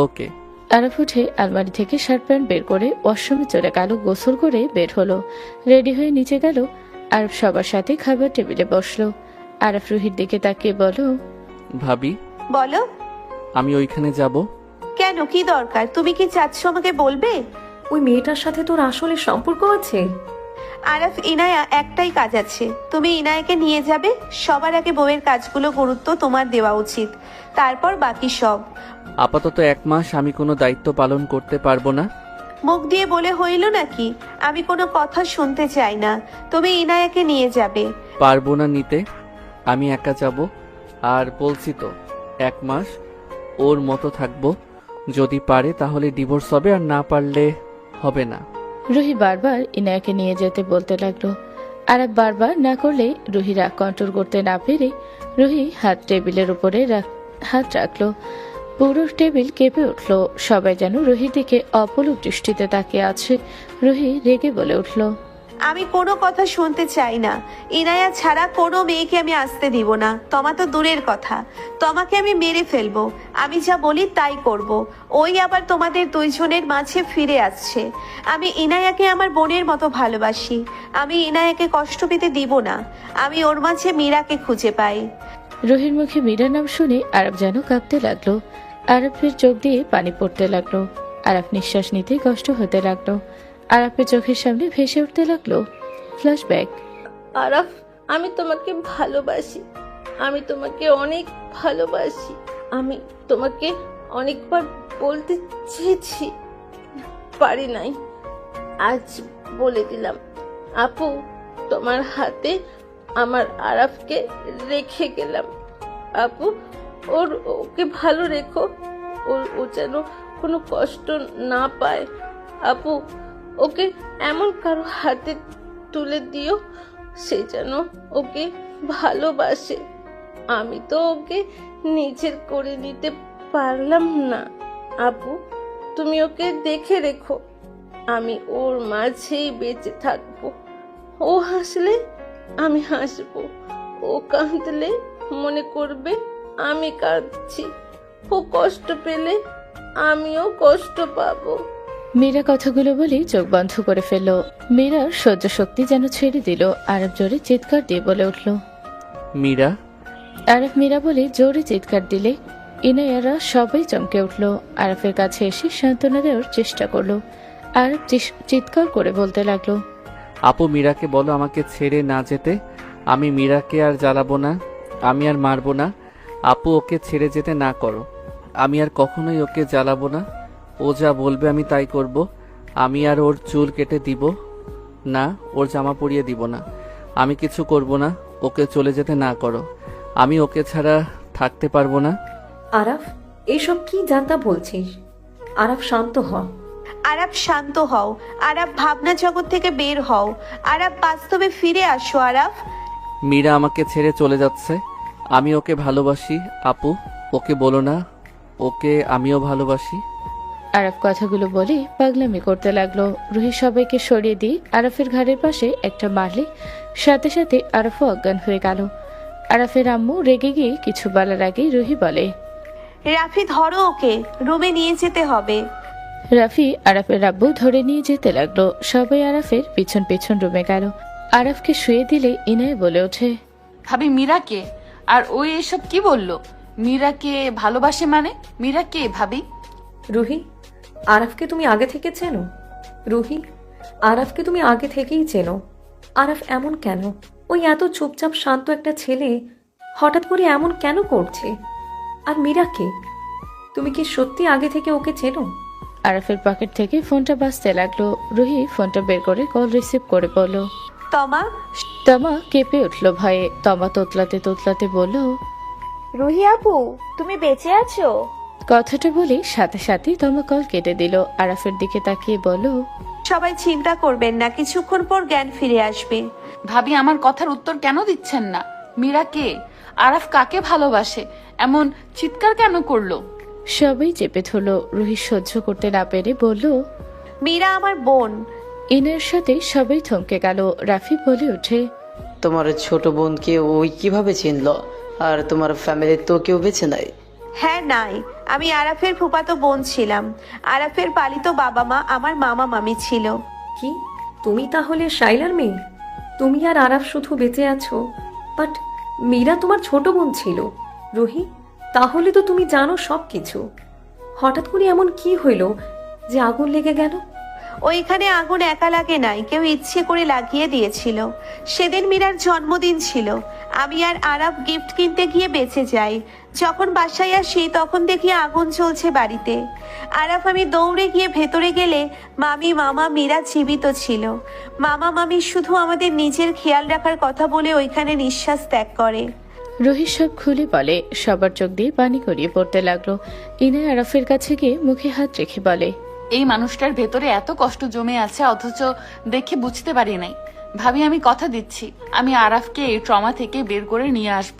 ওকে। আরাফ উঠে আলমারি থেকে শার্ট প্যান্ট বের করে ওয়াশরুমে চলে গেল। গোসল করে বের হলো, রেডি হয়ে নিচে গেল। আরাফ সবার সাথে খাবার টেবিলে বসলো। আরাফ রুহির দিকে তাকিয়ে বলল, ভাবি, বলো। আমি ওইখানে যাব। কেন, কি দরকার? তুমি কি চাচ্ছ আমাকে বলবে? ওই মেয়েটার সাথে তোর আসলে সম্পর্ক আছে? আরাফ, ইনায়া, একটাই কাজ আছে। তুমি ইনায়াকে নিয়ে যাবে। সবার আগে বউয়ের কাজগুলো গুরুত্ব তোমার দেওয়া উচিত, তারপর বাকি সব। আপাতত 1 মাস আমি কোনো দায়িত্ব পালন করতে পারবো না। মুখ দিয়ে বলে হইল নাকি? আমি কোনো কথা শুনতে চাই না। তুমি ইনায়াকে নিয়ে যাবে। পারবো না নিতে, আমি একা যাব। আর বলছি তো 1 মাস ওর মতো থাকবো। যদি পারে তাহলে ডিভোর্স হবে, আর না পারলে হবে না। রুহি বারবার ইনায়াকে নিয়ে যেতে বলতে লাগলো। আরাফ বারবার না করলে রুহি রাগ কন্ট্রোল করতে না পেরে রুহি হাত টেবিলের উপরে হাত রাখলো। পুরো টেবিল কেঁপে উঠলো। সবাই যেন রুহির দিকে অপলক দৃষ্টিতে তাকিয়ে আছে। রুহি রেগে বলে উঠলো, আমি কোনো কথা শুনতে চাই না। ইনায়া ছাড়া কোনো মেয়েকে আমি আসতে দিব না। তোমা তো দূরের কথা, তোমাকে আমি মেরে ফেলবো। আমি যা বলি তাই করব। ওই আবার তোমাদের দুইজনের মাঝে ফিরে আসছে। আমি ইনায়াকে আমার বোনের মতো ভালোবাসি। আমি ইনায়াকে কষ্ট পেতে দিব না। আমি ওর মাঝে মীরাকে খুঁজে পাই। রুহির মুখে মীরার নাম শুনে আরাফ যেন কাঁপতে লাগলো। আরাফের চোখ দিয়ে পানি পড়তে লাগলো। আরাফ নিঃশ্বাস নিতে কষ্ট হতে লাগলো। আরাফের চোখের সামনে ভেসে উঠতে লাগলো ফ্ল্যাশব্যাক। আরাফ, আমি তোমাকে ভালোবাসি। আমি তোমাকে অনেক ভালোবাসি। আমি তোমাকে অনেকবার বলতে চেয়েছি, পারি নাই। আজ বলে দিলাম। আপু, তোমার হাতে আমার আরাফকে রেখে গেলাম। আপু, ওকে ভালো রেখো। ও যেন কোনো কষ্ট না পায়। আপু, ওকে এমন কারো হাতে তুলে দিও সে যেন ওকে ভালোবাসে। আমি তো ওকে নিজের করে নিতে পারলাম না। আপু, তুমি ওকে দেখে রেখো। আমি ওর মাঝেই বেঁচে থাকবো। ও হাসলে আমি হাসবো, ও কাঁদলে মনে করবে আমি কাঁদছি। ও কষ্ট পেলে আমিও কষ্ট পাবো। মীরা কথাগুলো বলে চোখ বন্ধ করে ফেললো। মীরার সহ্য শক্তি যেন ছেড়ে দিল। আরাফ জোরে চিৎকার দিয়ে বলে উঠল, মীরা। আরাফ মীরা বলে জোরে চিৎকার দিলে ইনায়ারা সবাই চমকে উঠল। আরাফের কাছে এসে সান্ত্বনা দেওয়ার চেষ্টা করলো। আরাফ চিৎকার করে বলতে লাগলো, আপু, মীরাকে বলো আমাকে ছেড়ে না যেতে। আমি মীরাকে আর জ্বালাবো না, আমি আর মারবো না। আপু, ওকে ছেড়ে যেতে না করো। আমি আর কখনোই ওকে জ্বালাবো না। ও যা বলবে আমি তাই করব। আমি আর ওর চুল কেটে দিব না, ওর জামা পরিয়ে দিব না। আমি কিছু করব না। ওকে চলে যেতে না করো। আমি ওকে ছাড়া থাকতে পারবো না। আরাফ, এইসব কি জানতা বলছিস? আরাফ, শান্ত হ। আরাফ, শান্ত হও। আরাফ, ভাবনা জগৎ থেকে বের হও। আরাফ, বাস্তবে ফিরে আসো। আরাফ, মীরা আমাকে ছেড়ে চলে যাচ্ছে। আমি ওকে ভালোবাসি। আপু, ওকে বলো না ওকে আমিও ভালোবাসি। আরাফ কথাগুলো বলে পাগলামি করতে লাগলো। রুহি সবাইকে সরিয়ে দিয়ে আরাফের ঘাড়ের পাশে একটা মারলে সাথে সাথে আরাফও অজ্ঞান হয়ে গেল। আরাফের আম্মু রেগে গিয়ে কিছু বলার আগে রুহি বলে, রাফি, ধরো ওকে, রুমে নিয়ে যেতে হবে। রাফি আরাফের আব্বু ধরে নিয়ে যেতে লাগলো। সবাই আরাফের পিছন পিছন রুমে গেল। আরাফকে শুয়ে দিলে ইনায়া বলে ওঠে, ভাবি মীরাকে, আর ওই এসব কি বললো? মীরাকে ভালোবাসে মানে? মীরা কে ভাবি? রুহি, আরাফকে তুমি আগে থেকে চেনো? রুহি, আরাফকে তুমি আগে থেকেই চেনো। আরাফ এমন কেন? ওই এত চুপচাপ শান্ত একটা ছেলে হঠাৎ করে এমন কেন করছে? আর মীরাকে তুমি কি সত্যি আগে থেকে ওকে চেনো? আরাফের পকেট থেকে ফোনটা বাজতে লাগলো। রুহি ফোনটা বের করে কল রিসিভ করে বলল। তমা, তমা কেঁপে উঠলো ভয়ে। তমা তোতলাতে তোতলাতে বলল, রুহি আপু, তুমি বেঁচে আছো? কথাটা বলে সাথে সাথে তমা কল কেটে দিল। আরাফের দিকে তাকিয়ে বলল, সবাই চিন্তা করবেন না, কিছুক্ষণ পর জ্ঞান ফিরে আসবে। ভাবি আমার কথার উত্তর কেন দিচ্ছেন না? মীরা কে? আরাফ কাকে ভালোবাসে? এমন চিৎকার কেন করলো? সবাই চেপে ধরলো। রুহি সহ্য করতে না পেরে বলল, মীরা আমার বোন। ইনার সাথে সবাই থমকে গেল। রাফি বলে ওঠে, তোমার ছোট বোনকে ওই কিভাবে চিনলো? আর তোমার ফ্যামিলির তো কেউ বেঁচে নাই? হ্যাঁ নাই, আমি আরাফের ফুফাতো বোন ছিলাম। আরাফের পালিত বাবা মা আমার মামা মামি ছিল। কি তুমি তাহলে শাইলার মেয়ে? তুমি আর আরাফ শুধু বেঁচে আছো, বাট মীরা তোমার ছোট বোন ছিল। রুহি, তাহলে তো তুমি জানো সব কিছু। হঠাৎ করে এমন কি হইল যে আগুন লেগে গেল? ওইখানে আগুন একা লাগে নাই, কেউ ইচ্ছে করে লাগিয়ে দিয়েছিল। সেদিন মীরার জন্মদিন ছিল। আমি আর আরাফ গিফট কিনতে গিয়ে বেঁচে যাই। যখন বাসায় আসি তখন দেখি আগুন চলছে বাড়িতে। আরাফ আমি দৌড়ে গিয়ে ভেতরে গেলে মামি মামা মীরা জীবিত ছিল। মামা মামি শুধু আমাদের নিজের খেয়াল রাখার কথা বলে ওইখানে নিঃশ্বাস ত্যাগ করে। রুহি সব খুলে বলে। সবার চোখ দিয়ে পানি গড়িয়ে পড়তে লাগলো। ইনায়া আরাফের কাছে গিয়ে মুখে হাত রেখে বলে, এই মানুষটার ভেতরে এত কষ্ট জমে আছে, অথচ দেখে বুঝতে পারি নাই। ভাবি আমি কথা দিচ্ছি, আমি আরাফকে এই ট্রমা থেকে বের করে নিয়ে আসব।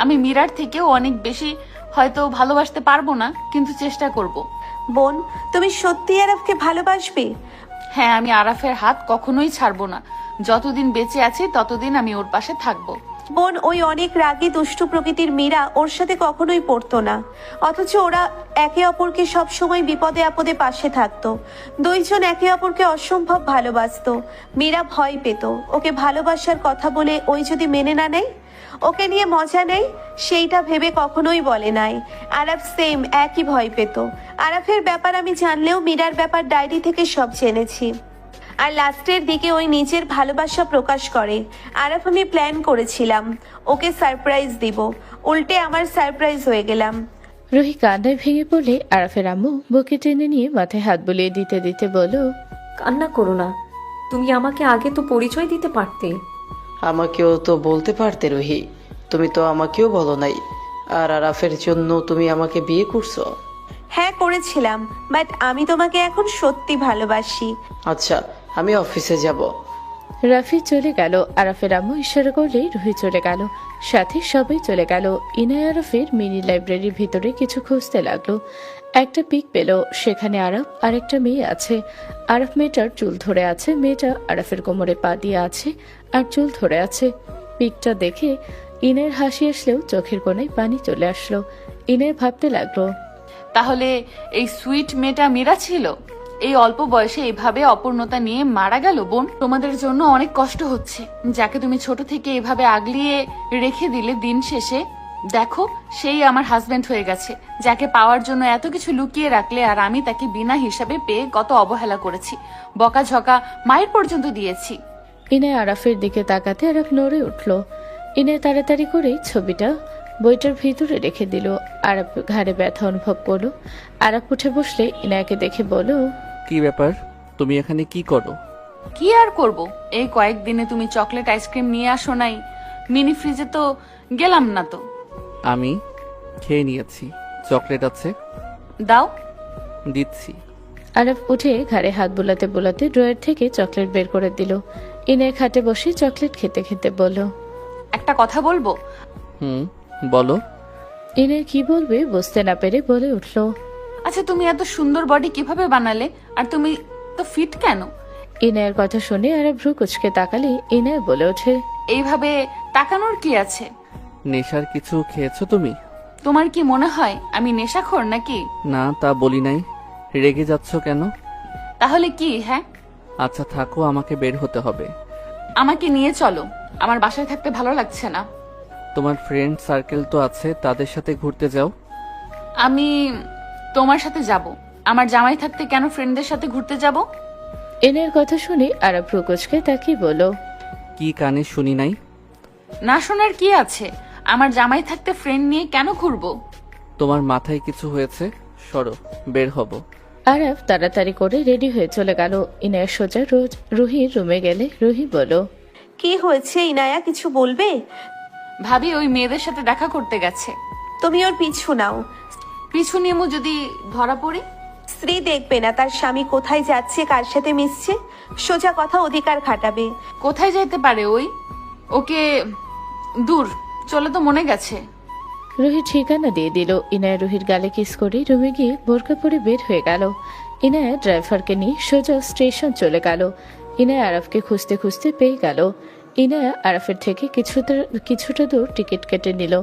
আমি মীরার থেকেও অনেক বেশি হয়তো ভালোবাসতে পারবো না, কিন্তু চেষ্টা করব। বোন, তুমি সত্যি আরাফকে ভালোবাসবে? হ্যাঁ, আমি আরাফের হাত কখনোই ছাড়বো না। যতদিন বেঁচে আছি ততদিন আমি ওর পাশে থাকবো। বোন, ওই অনেক রাগী দুষ্টু প্রকৃতির মীরা ওর সাথে কখনোই পড়তো না, অথচ ওরা একে অপরকে সব সময় বিপদে আপদে পাশে থাকতো। দুইজন একে অপরকে অসম্ভব ভালোবাসতো। মীরা ভয় পেত ওকে ভালোবাসার কথা বলে ওই যদি মেনে না নেয়, ওকে নিয়ে মজা নেই, সেইটা ভেবে কখনোই বলে নাই। আরাফ সেম একই ভয় পেত। আরাফের ব্যাপার আমি জানলেও মীরার ব্যাপার ডায়েরি থেকে সব জেনেছি। আর লাস্টের দিকে ওই নিজের ভালোবাসা প্রকাশ করে। আরাফ আমি প্ল্যান করেছিলাম ওকে সারপ্রাইজ দিব, উল্টে আমার সারপ্রাইজ হয়ে গেলাম। রুহি কান্নায় ভেঙে পড়লে আরাফের আম্মু বুকে টেনে নিয়ে মাথায় হাত বুলিয়ে দিতে দিতে বলল, কান্না করো না, তুমি আমাকে আগে তো পরিচয় দিতে পারতে। আমাকেও তো বলতে পারতে রুহি, তুমি তো আমাকেও বলো নাই। আর আরাফের জন্য তুমি আমাকে বিয়ে করছো? হ্যাঁ করেছিলাম, বাট আমি তোমাকে এখন সত্যি ভালোবাসি। আচ্ছা, আমি অফিসে যাব। রাফি চলে গেল। আরাফের আম্মু ইশারা করলে রুহি চলে গেল। সাথে সবাই চলে গেল। ইনায়া আরাফের মিনি লাইব্রেরির ভিতরে কিছু খুঁজতে লাগলো। একটা পিক পেল, সেখানে আরাফ আর একটা মেয়ে আছে। আরাফ মেয়েটার চুল ধরে আছে, মেয়েটা আরাফের কোমরে পা দিয়ে আছে আর চুল ধরে আছে। পিকটা দেখে ইনের হাসি আসলেও চোখের কোণায় পানি চলে আসলো। ইনের ভাবতে লাগলো, তাহলে এই সুইট মেয়েটা মীরা ছিল? এই অল্প বয়সে এভাবে অপূর্ণতা নিয়ে মারা গেল। বোন, তোমাদের জন্য অনেক কষ্ট হচ্ছে। যাকে তুমি ছোট থেকে এভাবে আগলিয়ে রেখে দিলে, দিন শেষে দেখো সেই আমার হাজবেন্ড হয়ে গেছে। যাকে পাওয়ার জন্য এত কিছু লুকিয়ে রাখলে, আর আমি তাকে বিনা হিসাবে পেয়ে কত অবহেলা করেছি, বকাঝকা মায়ের পর্যন্ত দিয়েছি। ইনে আরাফের দিকে তাকাতে আরাফ নড়ে উঠল। ইনে তাড়াতাড়ি করে ছবিটা বইটার ভিতরে রেখে দিল। আরাফ ঘাড়ে ব্যথা অনুভব করলো। আরাফ উঠে বসলে ইনায়াকে দেখে বলো, কি ব্যাপার, তুমি এখানে কি করো? কি আর করব, এই কয়েকদিনে তুমি চকলেট আইসক্রিম নিয়ে আসো নাই, মিনি ফ্রিজে তো গেলাম না তো। আমি খেয়ে নিয়েছি, চকলেট আছে? দাও। দিচ্ছি। আরাফ উঠে ঘাড়ে হাত বুলাতে বুলাতে ড্রয়ার থেকে চকলেট বের করে দিল। ইনায়া খাটে বসে চকলেট খেতে খেতে বলল, একটা কথা বলবো? বলো। ইনায়া কি বলবে বুঝতে না পেরে বলে উঠল, আচ্ছা, তুমি এত সুন্দর বডি কিভাবে বানালে? আর তুমি তো ফিট কেন? ইনায়ার কথা শুনে আরাফ ভ্রু কুচকে তাকালে ইনায়া বলে ওঠে, এইভাবে তাকানোর কি আছে? নেশার কিছু খেয়েছো তুমি? তোমার কি মনে হয় আমি নেশাখোর নাকি? না, তা বলি নাই। রেগে যাচ্ছ কেন? তাহলে কি? হ্যাঁ, আচ্ছা থাকো, আমাকে বের হতে হবে। আমাকে নিয়ে চলো, আমার বাসায় থাকতে ভালো লাগছে না। তোমার ফ্রেন্ড সার্কেল তো আছে, তাদের সাথে ঘুরতে যাও। আমি তোমার সাথে যাব। আমার জামাই থাকতে কেন ফ্রেন্ডদের সাথে ঘুরতে যাব? ইনায়ের কথা শুনে আরব প্রকোচকে তাকিয়ে বলল, কি কানে শুনি নাই? না শোনার কি আছে? আমার জামাই থাকতে ফ্রেন্ড নিয়ে কেন ঘুরবো? তোমার মাথায় কিছু হয়েছে? সরো, বের হব। আরব তাড়াতাড়ি করে রেডি হয়ে চলে গেল। ইনায়া সোজা রুহির রুমে গেলে রুহি বলল, কি হয়েছে ইনায়া, কিছু বলবে? ভাবি ওই মেয়েদের সাথে দেখা করতে গেছে। তুমি ওর পিছু নাও। পিছু নিয়ে যদি ধরা পড়ি? স্ত্রী দেখবে না তার স্বামী কোথায় যাচ্ছে, কার সাথে মিশছে, সোজা কথা অধিকার খাটাবে। কোথায় যাইতে পারে ওই? ওকে দূর চলে তো মনে গেছে। রুহি ঠিকানা দিয়ে দিল। ইনায়া রুহির গালে কিস করে রুমে গিয়ে বোরকা পরে বের হয়ে গেল। ইনায়া ড্রাইভারকে নিয়ে সোজা স্টেশন চলে গেল। ইনায়া আরবকে খুঁজতে খুঁজতে পেয়ে গেল। ইনায়া আরফের থেকে কিছুটা দূর টিকিট কেটে নিল।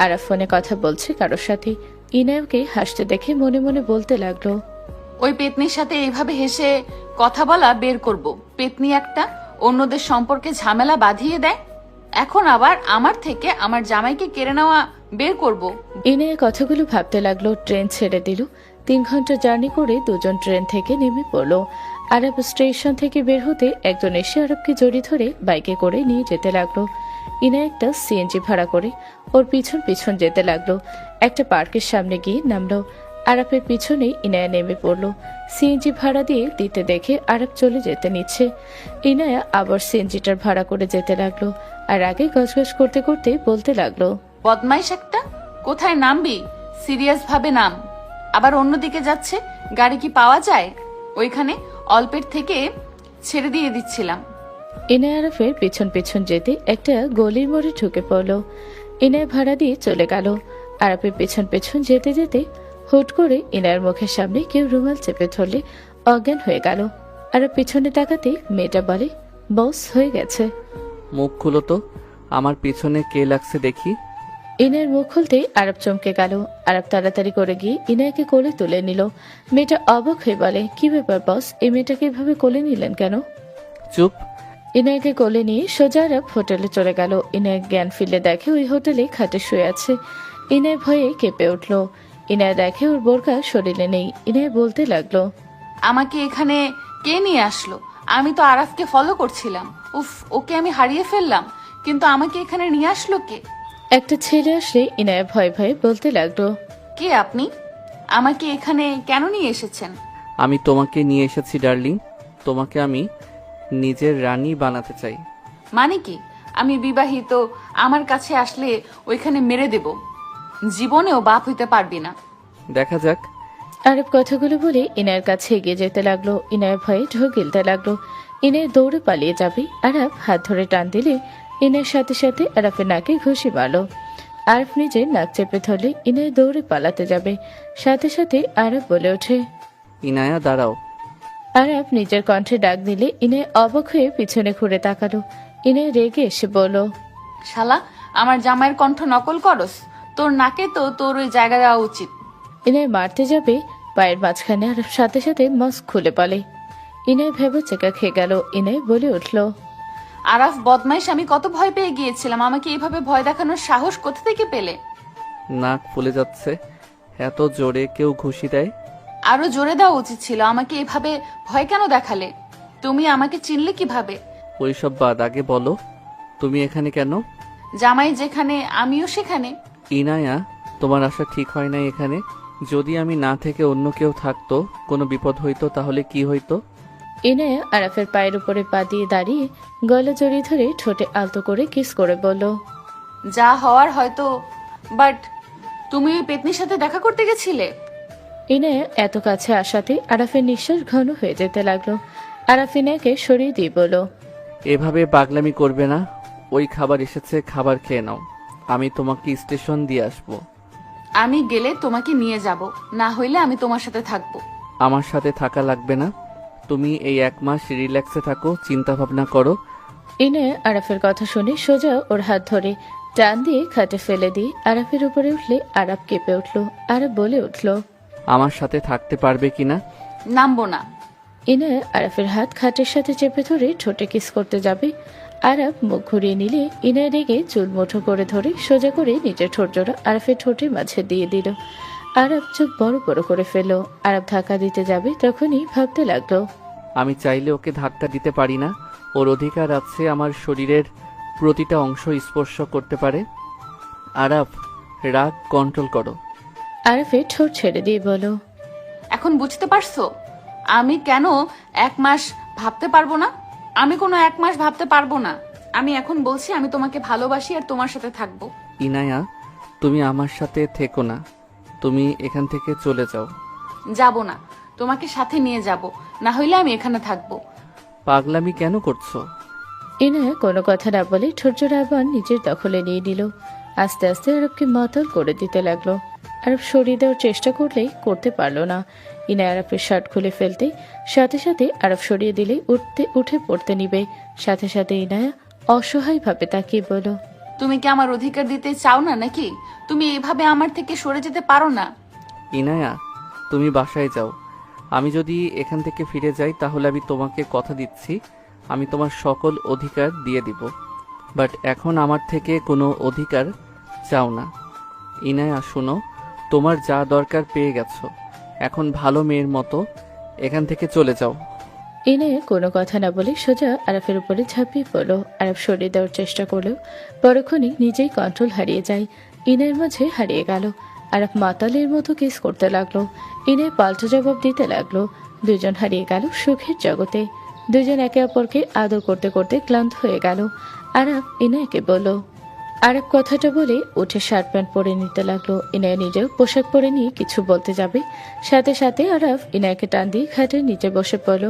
আরফ ফোনে কথা বলছে কারোর সাথে। ইনায়াকে হাসতে দেখে মনে মনে বলতে লাগলো, ওই পেতনির সাথে এইভাবে হেসে কথা বলা বের করব। পেতনি একটা, অন্যদের সম্পর্কে ঝামেলা বাঁধিয়ে দেয়। এখন আবার আমার থেকে আমার জামাইকে কেড়ে নেওয়া বের করব। ইনায়া কথাগুলো ভাবতে লাগলো। ট্রেন ছেড়ে দিল। 3 ঘন্টা জার্নি করে দুজন ট্রেন থেকে নেমে পড়লো। আরব স্টেশন থেকে বের হতে একজন এসে আরবকে জড়ি ধরে বাইকে করে নিয়ে যেতে লাগলো। ইনায়া একটা সিএনজি ভাড়া করে ওর পিছন পিছন যেতে লাগলো। একটা পার্কের সামনে গিয়ে নামলো। আরবের পিছনেই ইনায়া নেমে পড়লো। সিএনজি ভাড়া দিয়ে দিতে দেখে আরব চলে যেতে নিচ্ছে। ইনায়া আবার সিএনজিটার ভাড়া করে যেতে লাগলো। আর আগে গজগজ করতে করতে বলতে লাগলো, বদমাইশ একটা, কোথায় নামবি? সিরিয়াস ভাবে নাম। আবার অন্যদিকে যাচ্ছে, গাড়ি কি পাওয়া যায়? ওইখানে অল্পের থেকে ছেড়ে দিয়ে দিচ্ছিলাম। ইনায়া আরফের পিছন পিছন যেতে একটা গলির মোড়ে ঢুকে পড়লো। ইনায়া ভাড়া দিয়ে চলে গেল। আরফের পেছন পেছন যেতে যেতে হুট করে ইনায়ার মুখের সামনে কেউ রুমাল চেপে ধরলে অজ্ঞান হয়ে গেল। আর পিছনে তাকাতে মেয়েটা বলে, বস হয়ে গেছে। মুখ খুলো তো, আমার পিছনে কে লাগছে দেখি। ইনায়ের মুখ খুলতে আরব চমকে গেল। আরব তাড়াতাড়ি করে গিয়ে ইনায়াকে কোলে তুলে নিল। মেয়েটা অবাক হয়ে বলে, কি ব্যাপার বস, এই মেয়েটাকে এভাবে কোলে নিলেন কেন? চুপ। ইনায়াকে কোলে নিয়ে সোজা আরব হোটেলে চলে গেল। ইনায় জ্ঞান ফিরলে দেখে ওই হোটেলে খাটে শুয়ে আছে। ইনায় ভয়ে কেঁপে উঠল। ইনায় দেখে ওর বোরকা শরীরে নেই। ইনায় বলতে লাগলো, আমাকে এখানে কে নিয়ে আসলো? আমি তো আরাফকে ফলো করছিলাম। উফ, ওকে আমি হারিয়ে ফেললাম, কিন্তু আমাকে এখানে নিয়ে আসলো কে? একটা ছেলে আসলে ইনায় ভয়ে ভয়ে বলতে লাগলো, কে আপনি? আমাকে এখানে কেন নিয়ে এসেছেন? আমি তোমাকে নিয়ে এসেছি ডার্লিং, তোমাকে আমি নিজের রানী বানাতে চাই। মানে কি? আমি বিবাহিত, আমার কাছে আসলে ওইখানে মেরে দেব। জীবনেও বাপ হইতে পারবি না। দেখা যাক। আরব কথাগুলো বলে ইনায়ের কাছে এগিয়ে যেতে লাগলো। ইনায় ভয়ে ঢোক গিলতে লাগলো। ইনায় দৌড়ে পালিয়ে যাবে। আরব হাত ধরে টান দিলে ইনায়ের সাথে সাথে আরফের নাকে ঘুষি মারল। আরফ নিজের নাক চেপে ধরলে ইনায় দৌড়ে পালাতে যাবে। সাথে সাথে আরব বলে ওঠে, ইনায়া দাঁড়াও। আরব নিজের কণ্ঠে ডাক দিলে ইনায় অবাক হয়ে পিছনে ঘুরে তাকালো। ইনায় রেগে এসে বলল, শালা, আমার জামাইয়ের কণ্ঠ নকল করস? তোর নাকে তো তোর ওই জায়গা দেওয়া উচিত। ইনায় মারতে যাবে, পায়ের মাঝখানে আরব সাথে সাথে মাস্ক খুলে পড়ে। ইনায় ভেবে চেকা খেয়ে গেল। ইনায় বলে উঠল, আরাফ বদমাইশ, আমি কত ভয় পেয়ে গিয়েছিলাম। আমাকে এইভাবে ভয় দেখানোর সাহস কোথা থেকে পেলে? নাক ফুলে যাচ্ছে, এত জোরে কেউ ঘুষি দেয়? আরো জোরে দেওয়া উচিত ছিল। আমাকে এভাবে ভয় কেন দেখালে? তুমি আমাকে চিনলে কিভাবে? ওইসব বাদ, আগে বলো তুমি এখানে কেন? জামাই যেখানে আমিও সেখানে। ইনায়া, তোমার আসা ঠিক হয় নাই এখানে। যদি আমি না থেকে অন্য কেউ থাকতো, কোনো বিপদ হইতো, তাহলে কি হইতো? ইনায়া আরাফের পায়ের উপরে পা দিয়ে দাঁড়িয়ে গলা জড়িয়ে ধরে ঠোঁটে আলতো করে কিস করে বলল, যা হওয়ার হয়তো, বাট তুমি ওই পেতনির সাথে দেখা করতে গেছিলে? ইনায়া এত কাছে আসাতে আরাফের নিঃশ্বাস ঘন হয়ে যেতে লাগলো। আরাফ ইনায়াকে সরিয়ে দিয়ে বলল, এভাবে পাগলামি করবে না। ওই খাবার এসেছে, খাবার খেয়ে নাও। আমি তোমাকে স্টেশন দিয়ে আসবো। আমি গেলে তোমাকে নিয়ে যাব, না হইলে আমি তোমার সাথে থাকবো। আমার সাথে থাকা লাগবে না। তুমি এই 1 মাস রিল্যাক্সে থাকো, চিন্তা ভাবনা করো। ইনায়া আরাফের কথা শুনে সোজা ওর হাত ধরে টান দিয়ে খাটে ফেলে দিয়ে আরাফের উপরে উঠলে আরাফ কেঁপে উঠল। আরাফ বলে উঠল, আমার সাথে থাকতে পারবে কিনা? নামবো না। ইনায়া আরাফের হাত খাটের সাথে চেপে ধরে ঠোঁটে কিস করতে যাবে। আরাফ মুখ ঘুরিয়ে নিলে ইনায়া রেগে চুল মুঠো করে ধরে সোজা করে নিজের ঠোঁট জোড়া আরাফের ঠোঁটের মাঝে দিয়ে দিল। আরাফ চোখ বড় বড় করে ফেলল। আরাফ ধাক্কা দিতে যাবে, তখনই ভাবতে লাগলো, আমি চাইলে ওকে ধাক্কা দিতে পারি না? ওর অধিকার আছে আমার শরীরের প্রতিটা অংশ স্পর্শ করতে পারে। আরাফ, রাগ কন্ট্রোল করো। আরাফের ঠোঁট ছেড়ে দিয়ে বলো, এখন বুঝতে পারছো আমি কেন 1 মাস ভাবতে পারবো না? আমি কোনো 1 মাস ভাবতে পারবো না। আমি এখন বলছি আমি তোমাকে ভালোবাসি আর তোমার সাথে থাকবো। ইনায়া, তুমি আমার সাথে থেকো না, তুমি এখান থেকে চলে যাও। যাব না, তোমাকে সাথে নিয়ে যাব, না হইলে আমি এখানে থাকবো। পাগলামি কেন করছো? ইনায়া কোনো কথা না বলে ঠোঁট জোড়া আবার নিজের দখলে নিয়ে নিল। আস্তে আস্তে আরবকে মাতাল করে দিতে লাগলো। আরব সরিয়ে দেওয়ার চেষ্টা করলেই করতে পারলো না। ইনায়া আরবের শার্ট খুলে ফেলতে, সাথে সাথে আরব সরিয়ে দিলেই উঠে পড়তে নিবে। সাথে সাথে ইনায়া অসহায়ভাবে তাকিয়ে বলল, তুমি কি আমার অধিকার দিতে চাও না নাকি? তুমি এভাবে আমার থেকে সরে যেতে পারো না। ইনায়া, তুমি বাসায় যাও। আমি যদি এখান থেকে ফিরে যাই তাহলে আমি তোমাকে কথা দিচ্ছি আমি তোমার সকল অধিকার দিয়ে দিব। বাট এখন আমার থেকে কোনো অধিকার চাও না। ইনায়া, শোনো, তোমার যা দরকার পেয়ে গেছো, এখন ভালো মেয়ের মতো এখান থেকে চলে যাও। ইনায়া কোনো কথা না বলে সোজা আরফের উপরে ঝাঁপিয়ে পড়লো। আরফ সরিয়ে দেওয়ার চেষ্টা করলেও পরক্ষণই নিজেই কন্ট্রোল হারিয়ে যায়। ইনায়ের মাঝে হারিয়ে গেল। আরফ মাতালের মতো কিস করতে লাগলো। ইনায় পাল্টা জবাব দিতে লাগলো। দুজন হারিয়ে গেল সুখের জগতে। দুজন একে অপরকে আদর করতে করতে ক্লান্ত হয়ে গেল। আরফ ইনায়কে বলল। আরব কথাটা বলে উঠে শার্ট প্যান্ট পরে নিতে লাগলো। ইনায় নিজেও পোশাক পরে নিয়ে কিছু বলতে যাবে, সাথে সাথে আরব ইনায়কে টান দিয়ে খাটের নিচে বসে পড়ল।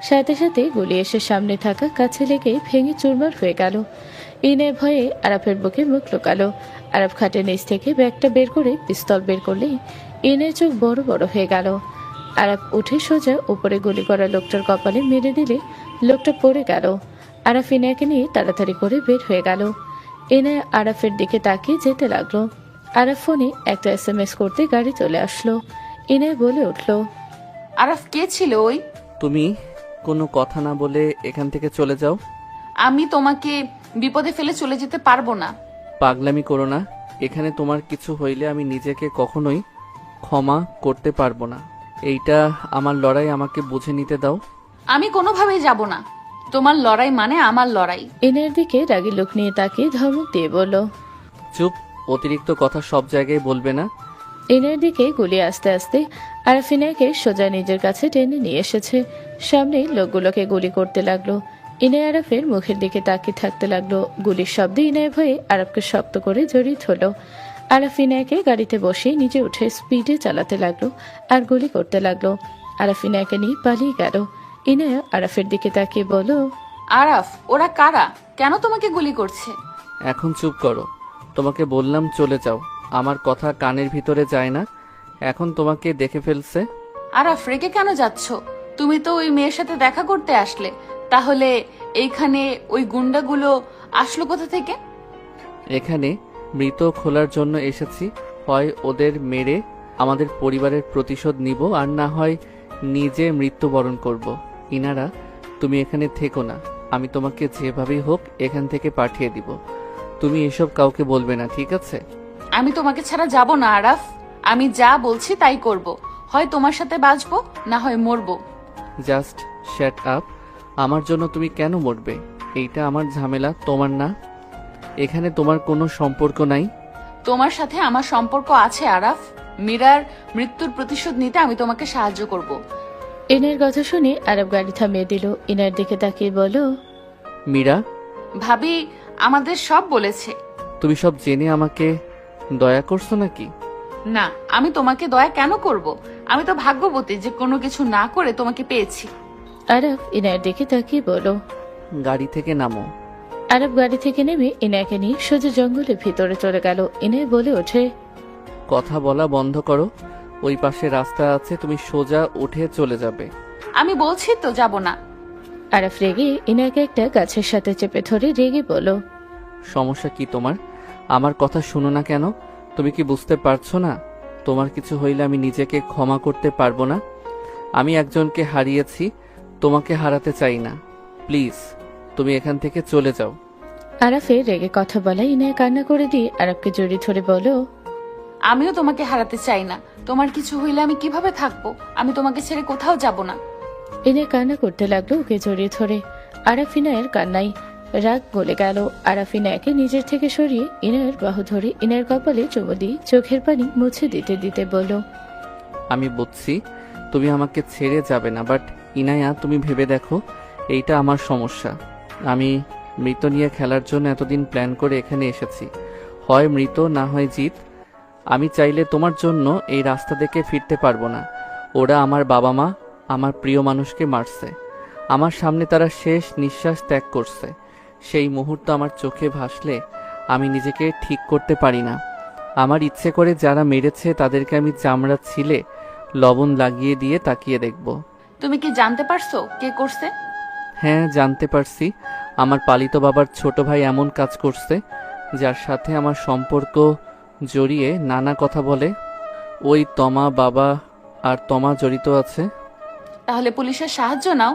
সাথে সাথে গুলি এসে সামনে থাকা কাছে লেগে ভেঙে চুরমার হয়ে গেল। ইনায় ভয়ে আরবের বুকে মুখ লুকালো। আরব খাটের নিচ থেকে ব্যাগটা বের করে পিস্তল বের করলেই ইনায় চোখ বড় বড় হয়ে গেল। আরব উঠে সোজা উপরে গুলি করা লোকটার কপালে মেরে দিলে লোকটা পড়ে গেল। আরব ইনায়কে নিয়ে তাড়াতাড়ি করে বের হয়ে গেল। ইনায়া আরাফের দিকে তাকিয়ে যেতে লাগলো। আরাফ ফোনে একটা SMS করতে গাড়ি চলে আসলো। ইনায়া বলে উঠল, আরাফ, কে ছিল ওই? তুমি কোনো কথা না বলে এখান থেকে চলে যাও। আমি তোমাকে বিপদে ফেলে চলে যেতে পারবো না। পাগলামি করো না। এখানে তোমার কিছু হইলে আমি নিজেকে কখনোই ক্ষমা করতে পারবো না। এইটা আমার লড়াই, আমাকে বুঝে নিতে দাও। আমি কোনোভাবেই যাব না। তোমার লড়াই মানে আমার লড়াই। ইনায়ের দিকে রাগী লোক নিয়ে তাকিয়ে ধমক দিয়ে বলল, চুপ, অতিরিক্ত কথা সব জায়গায় বলবে না। ইনায়ের দিকে গুলি আস্তে আস্তে আরাফ ইনায়কে সোজা নিজের কাছে টেনে নিয়ে এসেছে। সামনে লোকগুলোকে গুলি করতে লাগলো। ইনায় আরাফের মুখের দিকে তাকিয়ে থাকতে লাগলো। গুলির শব্দে ইনায় ভয়ে আরাফকে শক্ত করে জড়িয়ে ধরল। আরাফ ইনায়কে গাড়িতে বসে নিজে উঠে স্পিডে চালাতে লাগলো আর গুলি করতে লাগলো। আরাফ ইনায়কে নিয়ে পালিয়ে গেল। ইনায়া আরাফের দিকে তাকিয়ে বলল, আরাফ, ওরা কারা? কেন তোমাকে গুলি করছে? এখন চুপ করো। তোমাকে বললাম চলে যাও। আমার কথা কানের ভিতরে যায় না। এখন তোমাকে দেখে ফেলছে। আরাফ, রেগে কেন যাচ্ছ? তুমি তো ওই মেয়ের সাথে দেখা করতে আসলে, তাহলে এইখানে ওই গুন্ডাগুলো আসলো কোথা থেকে? এখানে মৃত খোলার জন্য এসেছি। হয় ওদের মেরে আমাদের পরিবারের প্রতিশোধ নিব, আর না হয় নিজে মৃত্যুবরণ করব। ইনারা, তুমি এখানে থেকো না। আমি তোমাকে যেভাবেই হোক এখান থেকে পাঠিয়ে দিব। তুমি এসব কাউকে বলবে না, ঠিক আছে? আমি তোমাকে ছাড়া যাব না আরাফ। আমি যা বলছি তাই করব। হয় তোমার সাথে বাঁচবো, না হয় মরবো। Just shut up. আমার জন্য তুমি কেন মরবে? এইটা আমার ঝামেলা, তোমার না। এখানে তোমার কোনো সম্পর্ক নাই। তোমার সাথে আমার সম্পর্ক আছে আরাফ। মীরার মৃত্যুর প্রতিশোধ নিতে আমি তোমাকে সাহায্য করব। ইনায়ের কথা শুনে আরব গাড়ি থামিয়ে দিল। ইনায়ের দিকে তাকিয়ে বলল, মীরা, ভাবি আমাদের সব বলেছে। তুমি সব জেনে আমাকে দয়া করছো নাকি? না, আমি তোমাকে দয়া কেন করব? আমি তো ভাগ্যবতী যে কোনো কিছু না করে তোমাকে পেয়েছি। আরব ইনায়ের দিকে তাকিয়ে বলল। গাড়ি থেকে নামো। আরব গাড়ি থেকে নেমে ইনায়কে নিয়ে সোজা জঙ্গলের ভিতরে চলে গেল। ইনায় বলে ওঠে, কথা বলা বন্ধ করো। ওই পাশে রাস্তা আছে, তুমি সোজা উঠে চলে যাবে। আমি বলছি তো যাব না। আরব রেগে ইনায়কে একটা গাছের সাথে চেপে ধরে রেগে বলল, সমস্যা কি তোমার? আমার কথা শুনো না কেন? তুমি কি বুঝতে পারছো না তোমার কিছু হইলে আমি নিজেকে ক্ষমা করতে পারবো না। আমি একজনকে হারিয়েছি, তোমাকে হারাতে চাই না। প্লিজ তুমি এখান থেকে চলে যাও। আরাফের রেগে কথা বলায় ইনায়া কান্না করে দিয়ে আরাফকে জড়িয়ে ধরে বলো, আমিও তোমাকে হারাতে চাই না। তোমার কিছু হইলে আমি কিভাবে থাকবো? আমি তোমাকে ছেড়ে কোথাও যাব না। ইনায়া কান্না করতে লাগলো ওকে জড়িয়ে ধরে। আরাফ ইনায়ের কান্নায় রাগ গলে গেল। আরাফ ইনায়াকে নিজের থেকে সরিয়ে ইনায়ের বাহু ধরে ইনায়ের কপালে চুমু দিয়ে চোখের পানি মুছে দিতে দিতে বলল, আমি বুঝছি তুমি আমাকে ছেড়ে যাবে না, বাট ইনায়া তুমি ভেবে দেখো, এইটা আমার সমস্যা। আমি মৃত নিয়ে খেলার জন্য এতদিন প্ল্যান করে এখানে এসেছি, হয় মৃত না হয় জিত। আমি চাইলে তোমার জন্য এই রাস্তা থেকে ফিরতে পারবো না। ওরা আমার বাবা মা, আমার প্রিয় মানুষকে মারছে, আমার সামনে তারা শেষ নিঃশ্বাস ত্যাগ করছে। সেই মুহূর্ত আমার চোখে ভাসলে আমি নিজেকে ঠিক করতে পারি না। আমার ইচ্ছে করে যারা মেরেছে তাদেরকে আমি চামড়া ছিলে লবণ লাগিয়ে দিয়ে তাকিয়ে দেখব। তুমি কি জানতে পারছো কে করছে? হ্যাঁ, জানতে পারছি। আমার পালিত বাবার ছোট ভাই এমন কাজ করছে যার সাথে আমার সম্পর্ক জড়িয়ে নানা কথা বলে। ওই তমা বাবা আর তমা জড়িত আছে। তাহলে পুলিশের সাহায্য নাও।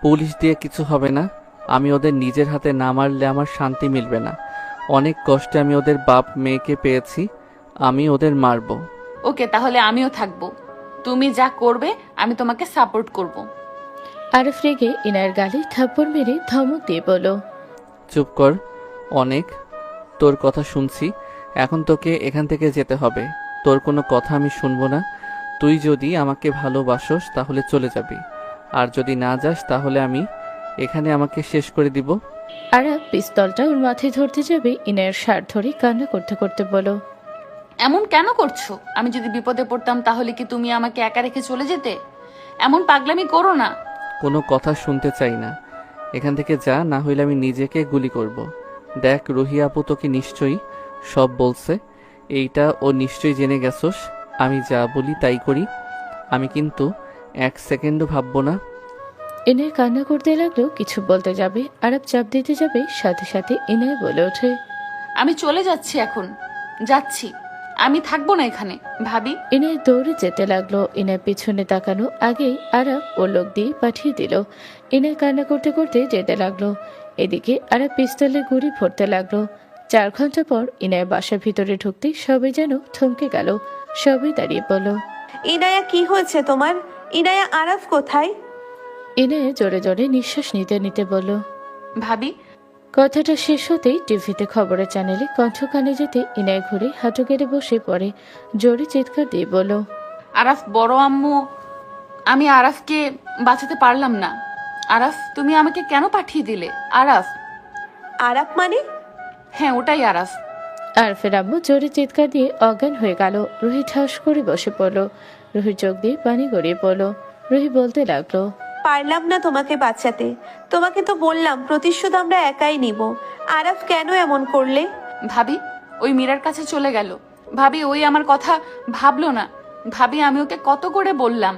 পুলিশ দিয়ে কিছু হবে না। আমি ওদের নিজের হাতে না মারলে আমার শান্তি মিলবে না। অনেক কষ্টে আমি ওদের বাপ মেয়েকে পেয়েছি, আমি ওদের মারব। ওকে, তাহলে আমিও থাকবো। তুমি যা করবে আমি তোমাকে সাপোর্ট করব। আরাফ রেগে ইনায়ের গালে থাপ্পড় মেরে ধমক দিয়ে বলল, চুপ কর, অনেক তোর কথা শুনছি। এখন তোকে এখান থেকে যেতে হবে। তোর কোনো কথা আমি শুনবো না। তুই যদি আমাকে ভালোবাসোস তাহলে চলে যাবি, আর যদি না যাস তাহলে আমি এখানে আমাকে শেষ করে দিব। আরাফ পিস্তলটা ওর মাথায় ধরতে যাবে ইনায়ের শার্ট ধরে কান্না করতে করতে বলো, এমন কেন করছো? আমি যদি বিপদে পড়তাম তাহলে কি তুমি আমাকে একা রেখে চলে যেতে? এমন পাগলামি করো না। কোনো কথা শুনতে চাই না। এখান থেকে যা, না হইলে আমি নিজেকে গুলি করব। দেখ, রুহি আপু তোকে নিশ্চয়ই সব বলছে। এইটা ও নিশ্চয়ই জেনে গেছোস। আমি যা বলি তাই করি। আমি কিন্তু এক সেকেন্ডও ভাববো না। ইনায় কান্না করতে লাগলো। কিছু বলতে যাবে, আরাফ চাপ দিতে যাবে, সাথে সাথে ইনায় বলে ওঠে, আমি চলে যাচ্ছি, এখন যাচ্ছি। আমি থাকবো না এখানে ভাবি। ইনায় দৌড়ে যেতে লাগলো। ইনায় পিছনে তাকানো আগেই আরাফ ও লোক দিয়ে পাঠিয়ে দিল। ইনায় কান্না করতে করতে যেতে লাগলো। এদিকে আরাফ পিস্তলে গুলি ভরতে লাগলো। 4 ঘন্টা পর ইনায় বাসার ভিতরে ঢুকতে সবাই যেন থমকে গেল। সবাই দাঁড়িয়ে পড়ল। ইনায়া, কি হয়েছে তোমার? ইনায়া, আরাফ কোথায়? ইনায় জোরে জোরে নিঃশ্বাস নিতে নিতে বলল, ভাবি, কথাটা শেষ হতেই টিভিতে খবরের চ্যানেলে কণ্ঠ কানে যেতে ইনায় ঘুরে হাঁটু গেড়ে বসে পড়ে। জোরে চিৎকার দিয়ে বলল, আরাফ বড় আম্মু, আমি আরাফকে বাঁচাতে পারলাম না। আরাফ, তুমি আমাকে কেন পাঠিয়ে দিলে? আরাফ। আরাফ মানে? হ্যাঁ, ওটাই আরাফ। আরফের আম্মু জোরে চিৎকার দিয়ে অজ্ঞান হয়ে গেল। রুহি ঠাস করে বসে পড়ল। রুহির চোখ দিয়ে পানি গড়িয়ে পড়ল। রুহি বলতে লাগলো, পারলাম না তোমাকে বাঁচাতে। তোমাকে তো বললাম প্রতিশোধ আমরা একাই নিব। আরাফ, কেন এমন করলে? ভাবি, ওই মীরার কাছে চলে গেল। ভাবি, ওই আমার কথা ভাবলো না। ভাবি, আমি ওকে কত করে বললাম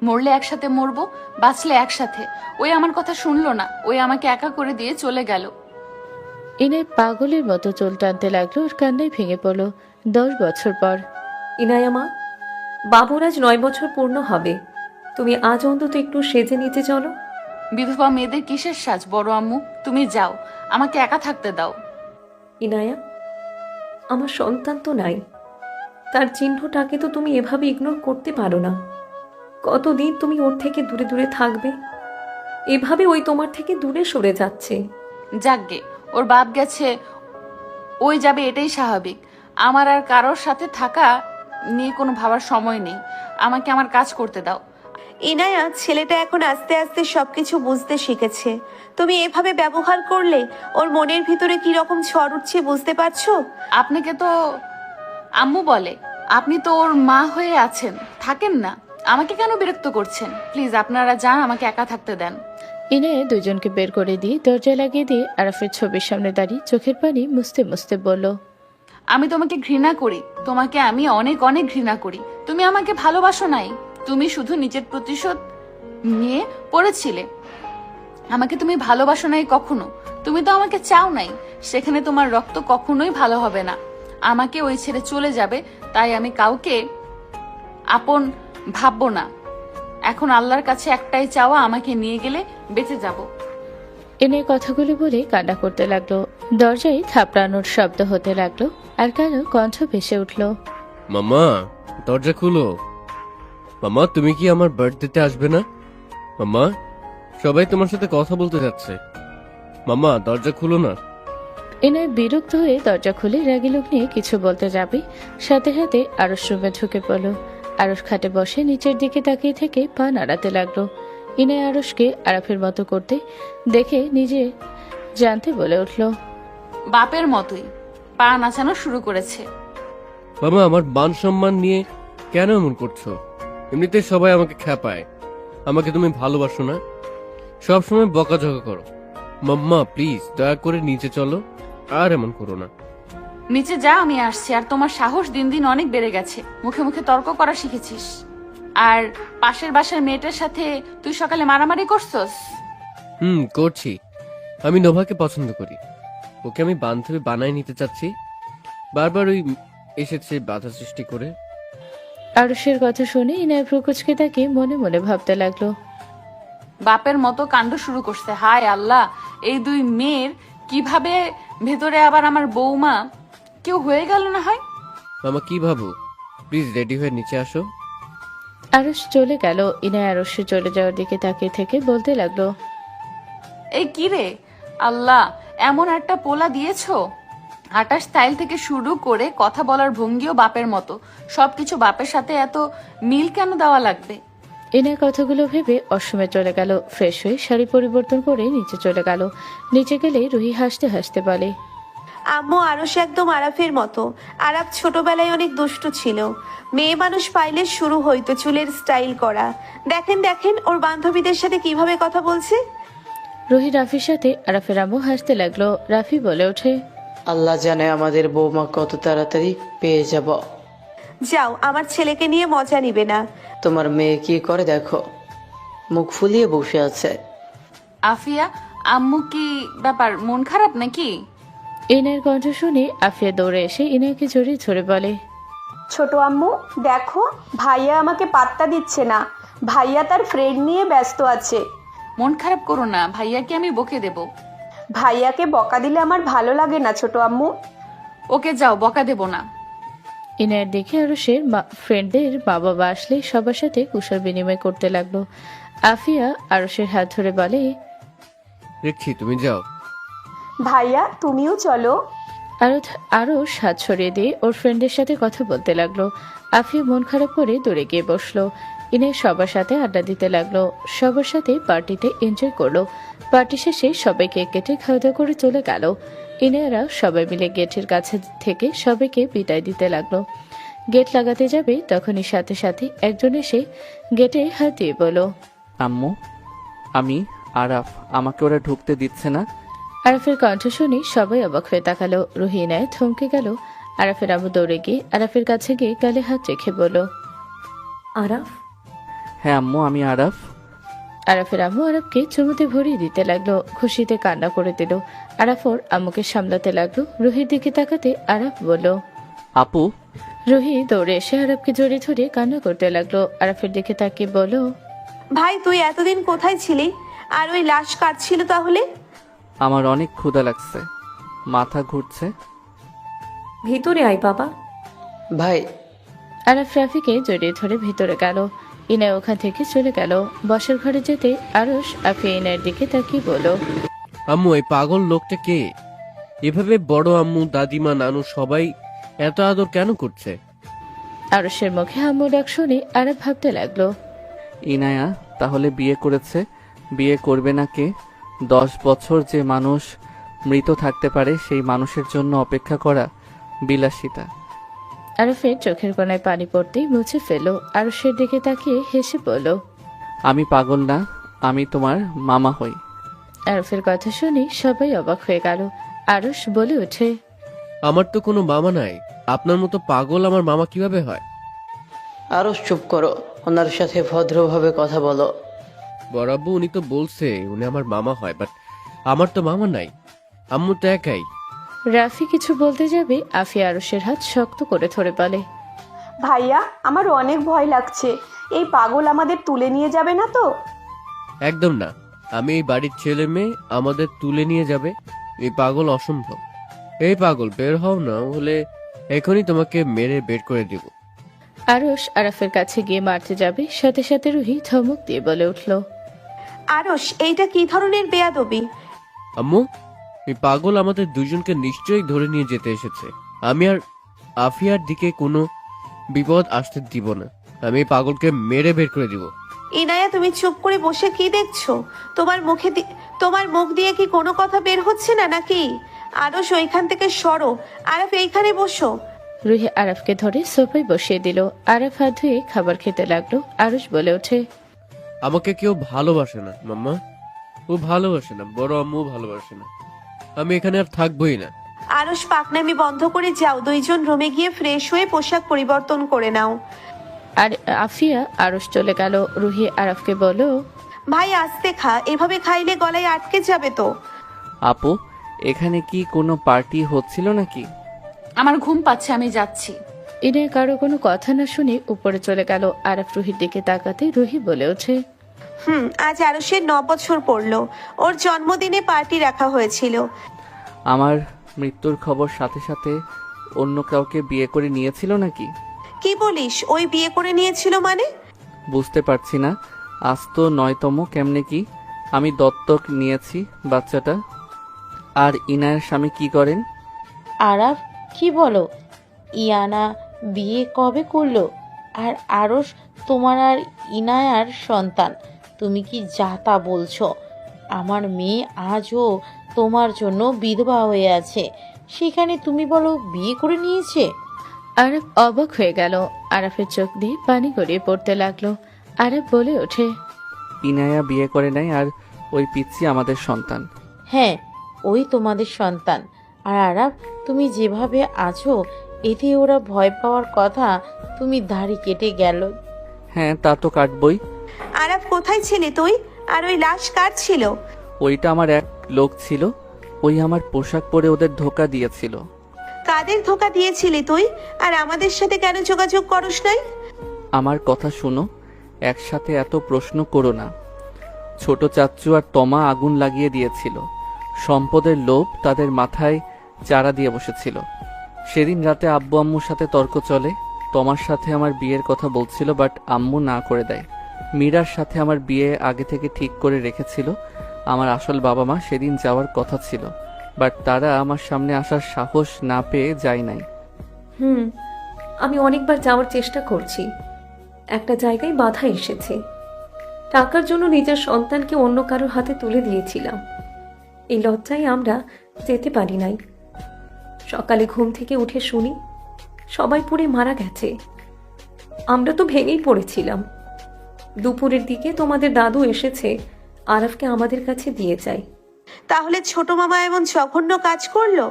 মরলে একসাথে মরবো, বাঁচলে একসাথে। ওই আমার কথা শুনলো না। ওই আমাকে একা করে দিয়ে চলে গেল। ইনায় পাগলের মতো চুল টানতে লাগলো। ওর কান্নায় ভেঙে পড়ল। 10 বছর পর। ইনায়া মা, বাবুর আজ 9 বছর পূর্ণ হবে। তুমি আজ অন্তত একটু সেজে নিতে চলো। বিধবা মেয়েদের কিসের সাজ বড় আম্মু? তুমি যাও, আমাকে একা থাকতে দাও। ইনায়া, আমার সন্তান তো নাই, তার চিহ্নটাকে তো তুমি এভাবে ইগনোর করতে পারো না। কতদিন তুমি ওর থেকে দূরে দূরে থাকবে? এভাবে ওই তোমার থেকে দূরে সরে যাচ্ছে। যাকগে, ওর বাপ গেছে, ওই যাবে, এটাই স্বাভাবিক। আমার আর কারোর সাথে থাকা নিয়ে কোনো ভাবার সময় নেই। আমাকে আমার কাজ করতে দাও। ইনায়া, ছেলেটা এখন আস্তে আস্তে সবকিছু বুঝতে শিখেছে। তুমি এভাবে ব্যবহার করলে ওর মনের ভিতরে কি রকম ঝড় উঠছে বুঝতে পারছো? আপনাকে তো আম্মু বলে, আপনি তো ওর মা হয়ে আছেন, থাকেন না। আমাকে কেন বিরক্ত করছেন? প্লিজ আপনারা যান, আমাকে একা থাকতে দেন। ইনায় দুজনকে বের করে দিয়ে দরজা লাগিয়ে দিয়ে আরাফের ছবির সামনে দাঁড়িয়ে চোখের পানি মুছতে মুছতে বলল, আমি তোমাকে ঘৃণা করি। তোমাকে আমি অনেক অনেক ঘৃণা করি। তুমি আমাকে ভালোবাসো নাই। তুমি শুধু নিজের প্রতিশোধ নিয়ে পড়েছিলে। আমাকে তুমি ভালোবাসো নাই কখনো। তুমি তো আমাকে চাও নাই। সেখানে তোমার রক্ত কখনোই ভালো হবে না। আমাকে ওই ছেড়ে চলে যাবে, তাই আমি কাউকে আপন ভাববো না। এখন আল্লাহর কাছে একটাই চাওয়া, আমাকে নিয়ে গেলে বেঁচে যাব। এনে কথাগুলো বলে কান্না করতে লাগলো। দরজায় থাপড়ানোর শব্দ হতে লাগলো, আর কারো কণ্ঠ ভেসে উঠল। মামা, দরজা খুলো। মামা, তুমি কি আমার বার্থডেতে আসবে না? মামা, সবাই তোমার সাথে কথা বলতে যাচ্ছে। মামা, দরজা খুলো না। এনায় বিরক্ত হয়ে দরজা খুলে রাগী লোক নিয়ে কিছু বলতে যাবে, সাথে সাথে আরস রুমে ঢুকে পড়ল। আরস খাটে বসে নিচের দিকে তাকিয়ে থেকে পা নাড়াতে লাগলো। ইনায় আরসকে আরাফের মতো করতে দেখে নিজে জানতে বলে উঠল। বাপের মতোই পা নাচানো শুরু করেছে। মামা, আমার মান সম্মান নিয়ে কেন এমন করছো? এমনিতে সবাই আমাকে খ্যাপায়। আমাকে তুমি ভালোবাসো না, সবসময় বকাঝকা করো। মাম্মা, প্লিজ দয়া করে নিচে চলো, আর এমন করো না। নিচে যা, আমি আসছি। আর তোমার সাহস দিন দিন অনেক বেড়ে গেছে, মুখে মুখে তর্ক করা শিখেছিস। আর পাশের বাসার মেয়েটার সাথে তুই সকালে মারামারি করছস। করছি। আমি নোভাকে পছন্দ করি, ওকে আমি বান্ধবী বানায় নিতে চাচ্ছি। বারবার ওই এসেছে বাধা সৃষ্টি করে। আরসের কথা শুনে ইনায় প্রকোচকে তাকে মনে মনে ভাবতে লাগলো। বাপের মতো কাণ্ড শুরু করছে। হায় আল্লাহ, এই দুই মেয়ের কিভাবে ভেতরে আবার আমার বৌমা কেউ হয়ে গেল না হয়। মামা, কি ভাবো? প্লিজ রেডি হয়ে নিচে আসো। আরস চলে গেল। ইনায় আরসে চলে যাওয়ার দিকে তাকিয়ে থেকে বলতে লাগলো। এই কি রে আল্লাহ, এমন একটা পোলা দিয়েছো। হাঁটার স্টাইল থেকে শুরু করে কথা বলার ভঙ্গিও বাপের মতো। সবকিছু বাপের সাথে এত মিল কেন দেওয়া লাগবে? ইনায় কথাগুলো ভেবে অসময়ে চলে গেল। ফ্রেশ হয়ে শাড়ি পরিবর্তন করে নিচে চলে গেল। নিচে গেলে রুহি হাসতে হাসতে বলে। আম্মু আরশ একদম আরাফের মতো। আরাফ ছোটবেলায় অনেক দুষ্টু ছিল। মেয়ে মানুষ পাইলে শুরু হইতো চুলের স্টাইল করা। দেখেন দেখেন ওর বান্ধবীদের সাথে কিভাবে কথা বলছে। রুহি রাফির সাথে আরাফের আম্মু হাসতে লাগলো। রাফি বলে ওঠে। আল্লাহ জানে আমাদের বৌমা কত তাড়াতাড়ি পেয়ে যাব। যাও, আমার ছেলেকে নিয়ে মজা নিবে না। তোমার মেয়ে কি করে দেখো, মুখ ফুলিয়ে বসে আছে। আফিয়া, আম্মু কি ব্যাপার, মন খারাপ নাকি? ইনায়ের কণ্ঠ শুনে আফিয়া দৌড়ে এসে ইনায়কে জড়িয়ে ধরে বলে। ছোট আম্মু দেখো, ভাইয়া আমাকে পাত্তা দিচ্ছে না। ভাইয়া তার ফ্রেন্ড নিয়ে ব্যস্ত আছে। মন খারাপ করো না, ভাইয়াকে আমি বকে দেব। ভাইয়াকে বকা দিলে আমার ভালো লাগে না ছোট আম্মু। ওকে যাও, বকা দেব না। ইনায়ের দেখে আরশের ফ্রেন্ডদের মা বাবা আসলে সবার সাথে কুশল বিনিময় করতে লাগলো। আফিয়া আরশের হাত ধরে বলে। দেখছি, তুমি যাও। ভাইয়া তুমিও চলো। আরশ হাত ছড়িয়ে দিয়ে ওর ফ্রেন্ডের সাথে কথা বলতে লাগলো। আফিয়া মন খারাপ করে দৌড়ে গিয়ে বসলো। ইনায় সবার সাথে আড্ডা দিতে লাগলো, সবার সাথে পার্টিতে এনজয় করলো। পার্টি শেষে সবাই কেক কেটে খাওয়া দাওয়া করে চলে গেল। ইনায়রা সবাই মিলে গেটের কাছে থেকে সবাইকে বিদায় দিতে লাগলো। গেট লাগাতে যাবে তখনই সাথে সাথে একজন এসে গেটে হাত দিয়ে বলল। আম্মু, আমি আরাফ, আমাকে ওরা ঢুকতে দিচ্ছে না। আরাফের কণ্ঠ শুনে সবাই অবাক হয়ে তাকালো। রুহি ইনায় থমকে গেল। আরাফের আম্মু দৌড়ে গিয়ে আরাফের কাছে গিয়ে গালে হাত রেখে বলল। আরাফ? হ্যাঁ আম্মু, আমি আরাফ। আরাফের আম্মু আরাফকে চুমুতে ভরিয়ে দিতে লাগলো, খুশিতে কান্না করে দিল। আরাফ ওর আম্মুকে সামলাতে লাগলো। রুহির দিকে তাকাতে আরাফ বলল। আপু। রুহি দৌড়ে এসে আরাফকে জড়িয়ে ধরে কান্না করতে লাগলো। আরাফের দিকে তাকিয়ে বলল। ভাই তুই এতদিন কোথায় ছিলি? আর ওই লাশ কাটছিল তাহলে? আমার অনেক ক্ষুধা লাগছে, মাথা ঘুরছে। ভিতরে আয় বাবা। ভাই। আরাফ রাফিকে জড়িয়ে ধরে ভিতরে গেল। ইনায় ওখান থেকে চলে গেল। বসার ঘরে যেতে আরশ আফিয়া ইনায়ের দিকে তাকিয়ে বলল। আম্মু, এই পাগল লোকটা কে? এভাবে বড় আম্মু, দাদিমা, নানু সবাই এত আদর কেন করছে? আরশের মুখে আম্মু ডাক শুনে আরাফ ভাবতে লাগলো। ইনায়া তাহলে বিয়ে করেছে, বিয়ে করবে না কে? 10 বছর যে মানুষ মৃত থাকতে পারে সেই মানুষের জন্য অপেক্ষা করা বিলাসিতা। আরাফের চোখের কোণায় পানি পড়তেই মুছে ফেলো। আরশের দিকে তাকিয়ে হেসে বলল। আমি পাগল না, আমি তোমার মামা হই। আরফের কথা শুনে সবাই অবাক হয়ে গেল। আরশ বলে ওঠে। আমার তো কোনো মামা নাই, আপনার মতো পাগল আমার মামা কিভাবে হয়? আরো চুপ করো, ওনার সাথে ভদ্রভাবে কথা বলো। বরাব্বু, উনি তো বলছে উনি আমার মামা হয়, বাট আমার তো মামা নাই, আম্মু তো একাই। রাফি কিছু বলতে যাবে আফিয়া আরশের হাত শক্ত করে ধরে বলে, ভাইয়া আমার অনেক ভয় লাগছে, এই পাগল আমাদের তুলে নিয়ে যাবে না তো? একদম না, আমি এই বাড়ির ছেলে মেয়ে, আমাদের তুলে নিয়ে যাবে? এই পাগল অসম্ভব। এই পাগল বের হও, না হলে এখনই তোমাকে মেরে বের করে দিব। আরশ আরাফের কাছে গিয়ে মারতে যাবে, সাথে সাথে রুহি ধমক দিয়ে বলে উঠল, আরশ, এইটা কি ধরনের বেয়াদবি? আম্মু, এই পাগল আমাদের দুজনকে নিশ্চয়ই ধরে নিয়ে যেতে এসেছে। আমি আর আফিয়ার দিকে কোনো বিপদ আসতে দিব না। আমি এই পাগলকে মেরে বের করে দিব। ইনায়া, তুমি চুপ করে বসে কি দেখছো? তোমার মুখ দিয়ে কি কোনো কথা বের হচ্ছে না নাকি? আরশ, ওইখান থেকে সরো। আরাফ, এইখানে বসো। রুহি আরাফকে ধরে সোফায় বসিয়ে দিল। আরাফ হাত ধুয়ে খাবার খেতে লাগলো। আরশ বলে ওঠে, আমাকে কেউ ভালোবাসে না মাম্মা, ও ভালোবাসে না, বড় আম্মু ভালোবাসে না। আমি এখানে আর থাকবোই না। আরশ, পাকনামি বন্ধ করে যাও। দুইজন রুমে গিয়ে ফ্রেশ হয়ে পোশাক পরিবর্তন করে নাও। আর আফিয়া আরশ চলে গেল। রুহি আরাফকে বলল, ভাই আস্তে খা, এভাবে খাইলে গলায় আটকে যাবে তো। আপু, এখানে কি কোনো পার্টি হচ্ছিল নাকি? আমার ঘুম পাচ্ছে, আমি যাচ্ছি। ইনায়া কারো কোনো কথা না শুনে উপরে চলে গেল। আরাফ রুহির দিকে তাকাতে রুহি বলে ওঠে, আজ আরশের 9 বছর পড়লো। ওর জন্মদিনে পার্টি রাখা হয়েছিল। আমার মৃত্যুর খবর সাথে সাথে অন্য কাউকে বিয়ে করে নিয়েছিল নাকি? কি বলিস? ওই বিয়ে করে নিয়েছিল মানে? বুঝতে পারছি না, আজ তো 9তম। কেমনে কি? আমি দত্তক নিয়েছি বাচ্চাটা। আর ইনায়ের স্বামী কি করেন? আরাফ, কি বলো? ইয়ানা বিয়ে কবে করলো? আর আরশ তোমার আর ইনায়ার সন্তান। তুমি কি যা তা বলছো? আমার মেয়ে আজও তোমার জন্য বিধবা হয়ে আছে, সেখানে তুমি বলো বিয়ে করে নিয়েছে? আরাফ অবাক হয়ে গেল। আরাফের চোখ দিয়ে পানি গড়িয়ে পড়তে লাগলো। আরাফ বলে ওঠে, ইনায়া বিয়ে করে নাই, আর ওই পিচ্চি আমাদের সন্তান। হ্যাঁ, ওই তোমাদের সন্তান। আর আরাফ, তুমি যেভাবে আছো এতে ওরা ভয় পাওয়ার কথা। তুমি দাড়ি কেটে গেল। হ্যাঁ, তা তো কাটবই। আরাফ, কোথায় ছিলে তুই? আর ওই লাশ কার ছিল? ওইটা আমার এক লোক ছিল, ওই আমার পোশাক পরে ওদের ধোকা দিয়েছিল। কাদের ধোকা দিয়েছিলি তুই? আর আমাদের সাথে কেন যোগাযোগ করস নাই? আমার কথা শুনো, একসাথে এত প্রশ্ন করো না। ছোট চাচ্চু আর তমা আগুন লাগিয়ে দিয়েছিল। সম্পদের লোভ তাদের মাথায় চারা দিয়ে বসেছিল। সেদিন রাতে আব্বু আম্মুর সাথে তর্ক চলে। তমার সাথে আমার বিয়ের কথা বলছিল, বাট আম্মু না করে দেয়। মীরার সাথে আমার বিয়ে আগে থেকে ঠিক করে রেখেছিল। আমার আসল বাবা মা সেদিন যাওয়ার কথা ছিল, বাট তারা আমার সামনে আসার সাহস না পেয়ে যায় নাই। আমি অনেকবার যাওয়ার চেষ্টা করছি, একটা জায়গায় বাধা এসেছে। টাকার জন্য নিজের সন্তানকে অন্য কারোর হাতে তুলে দিয়েছিলাম। এই লজ্জায় আমরা যেতে পারি নাই। সকালে ঘুম থেকে উঠে শুনি সবাই পুড়ে মারা গেছে। আমরা তো ভেঙেই পড়েছিলাম। দুপুরের দিকে তোমাদের দাদু এসেছে আরাফকে আমাদের কাছে দিয়ে যায়। তাহলে ছোট মামা এমন জঘন্য কাজ করলো?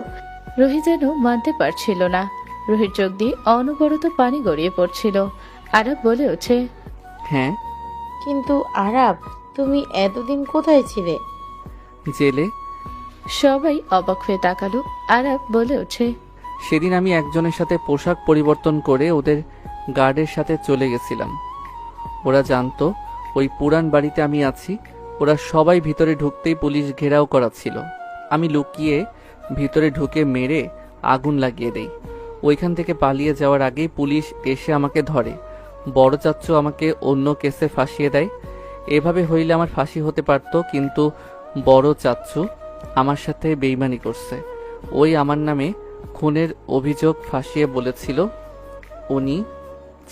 রুহি যেন মানতে পারছিল না। রুহির চোখ দিয়ে অনবরত পানি গড়িয়ে পড়ছিল। আরাফ বলে ওঠে, হ্যাঁ। কিন্তু আরাফ, তুমি এতদিন কোথায় ছিলে? জেলে। সবাই অবাক হয়ে তাকালো। আরাফ বলে ওঠে, সেদিন আমি একজনের সাথে পোশাক পরিবর্তন করে ওদের গার্ডের সাথে চলে গেছিলাম। ওরা জানতো ওই পুরান বাড়িতে আমি আছি। ওরা সবাই ভিতরে ঢুকতেই পুলিশ ঘেরাও করা ছিল। আমি লুকিয়ে ভিতরে ঢুকে মেরে আগুন লাগিয়ে দেই। ওইখান থেকে পালিয়ে যাওয়ার আগেই পুলিশ এসে আমাকে ধরে। বড় চাচ্চু আমাকে অন্য কেসে ফাঁসিয়ে দেয়। এভাবে হইলে আমার ফাঁসি হতে পারত, কিন্তু বড় চাচ্চু আমার সাথে বেইমানি করছে। ওই আমার নামে খুনের অভিযোগ ফাঁসিয়ে বলেছিল উনি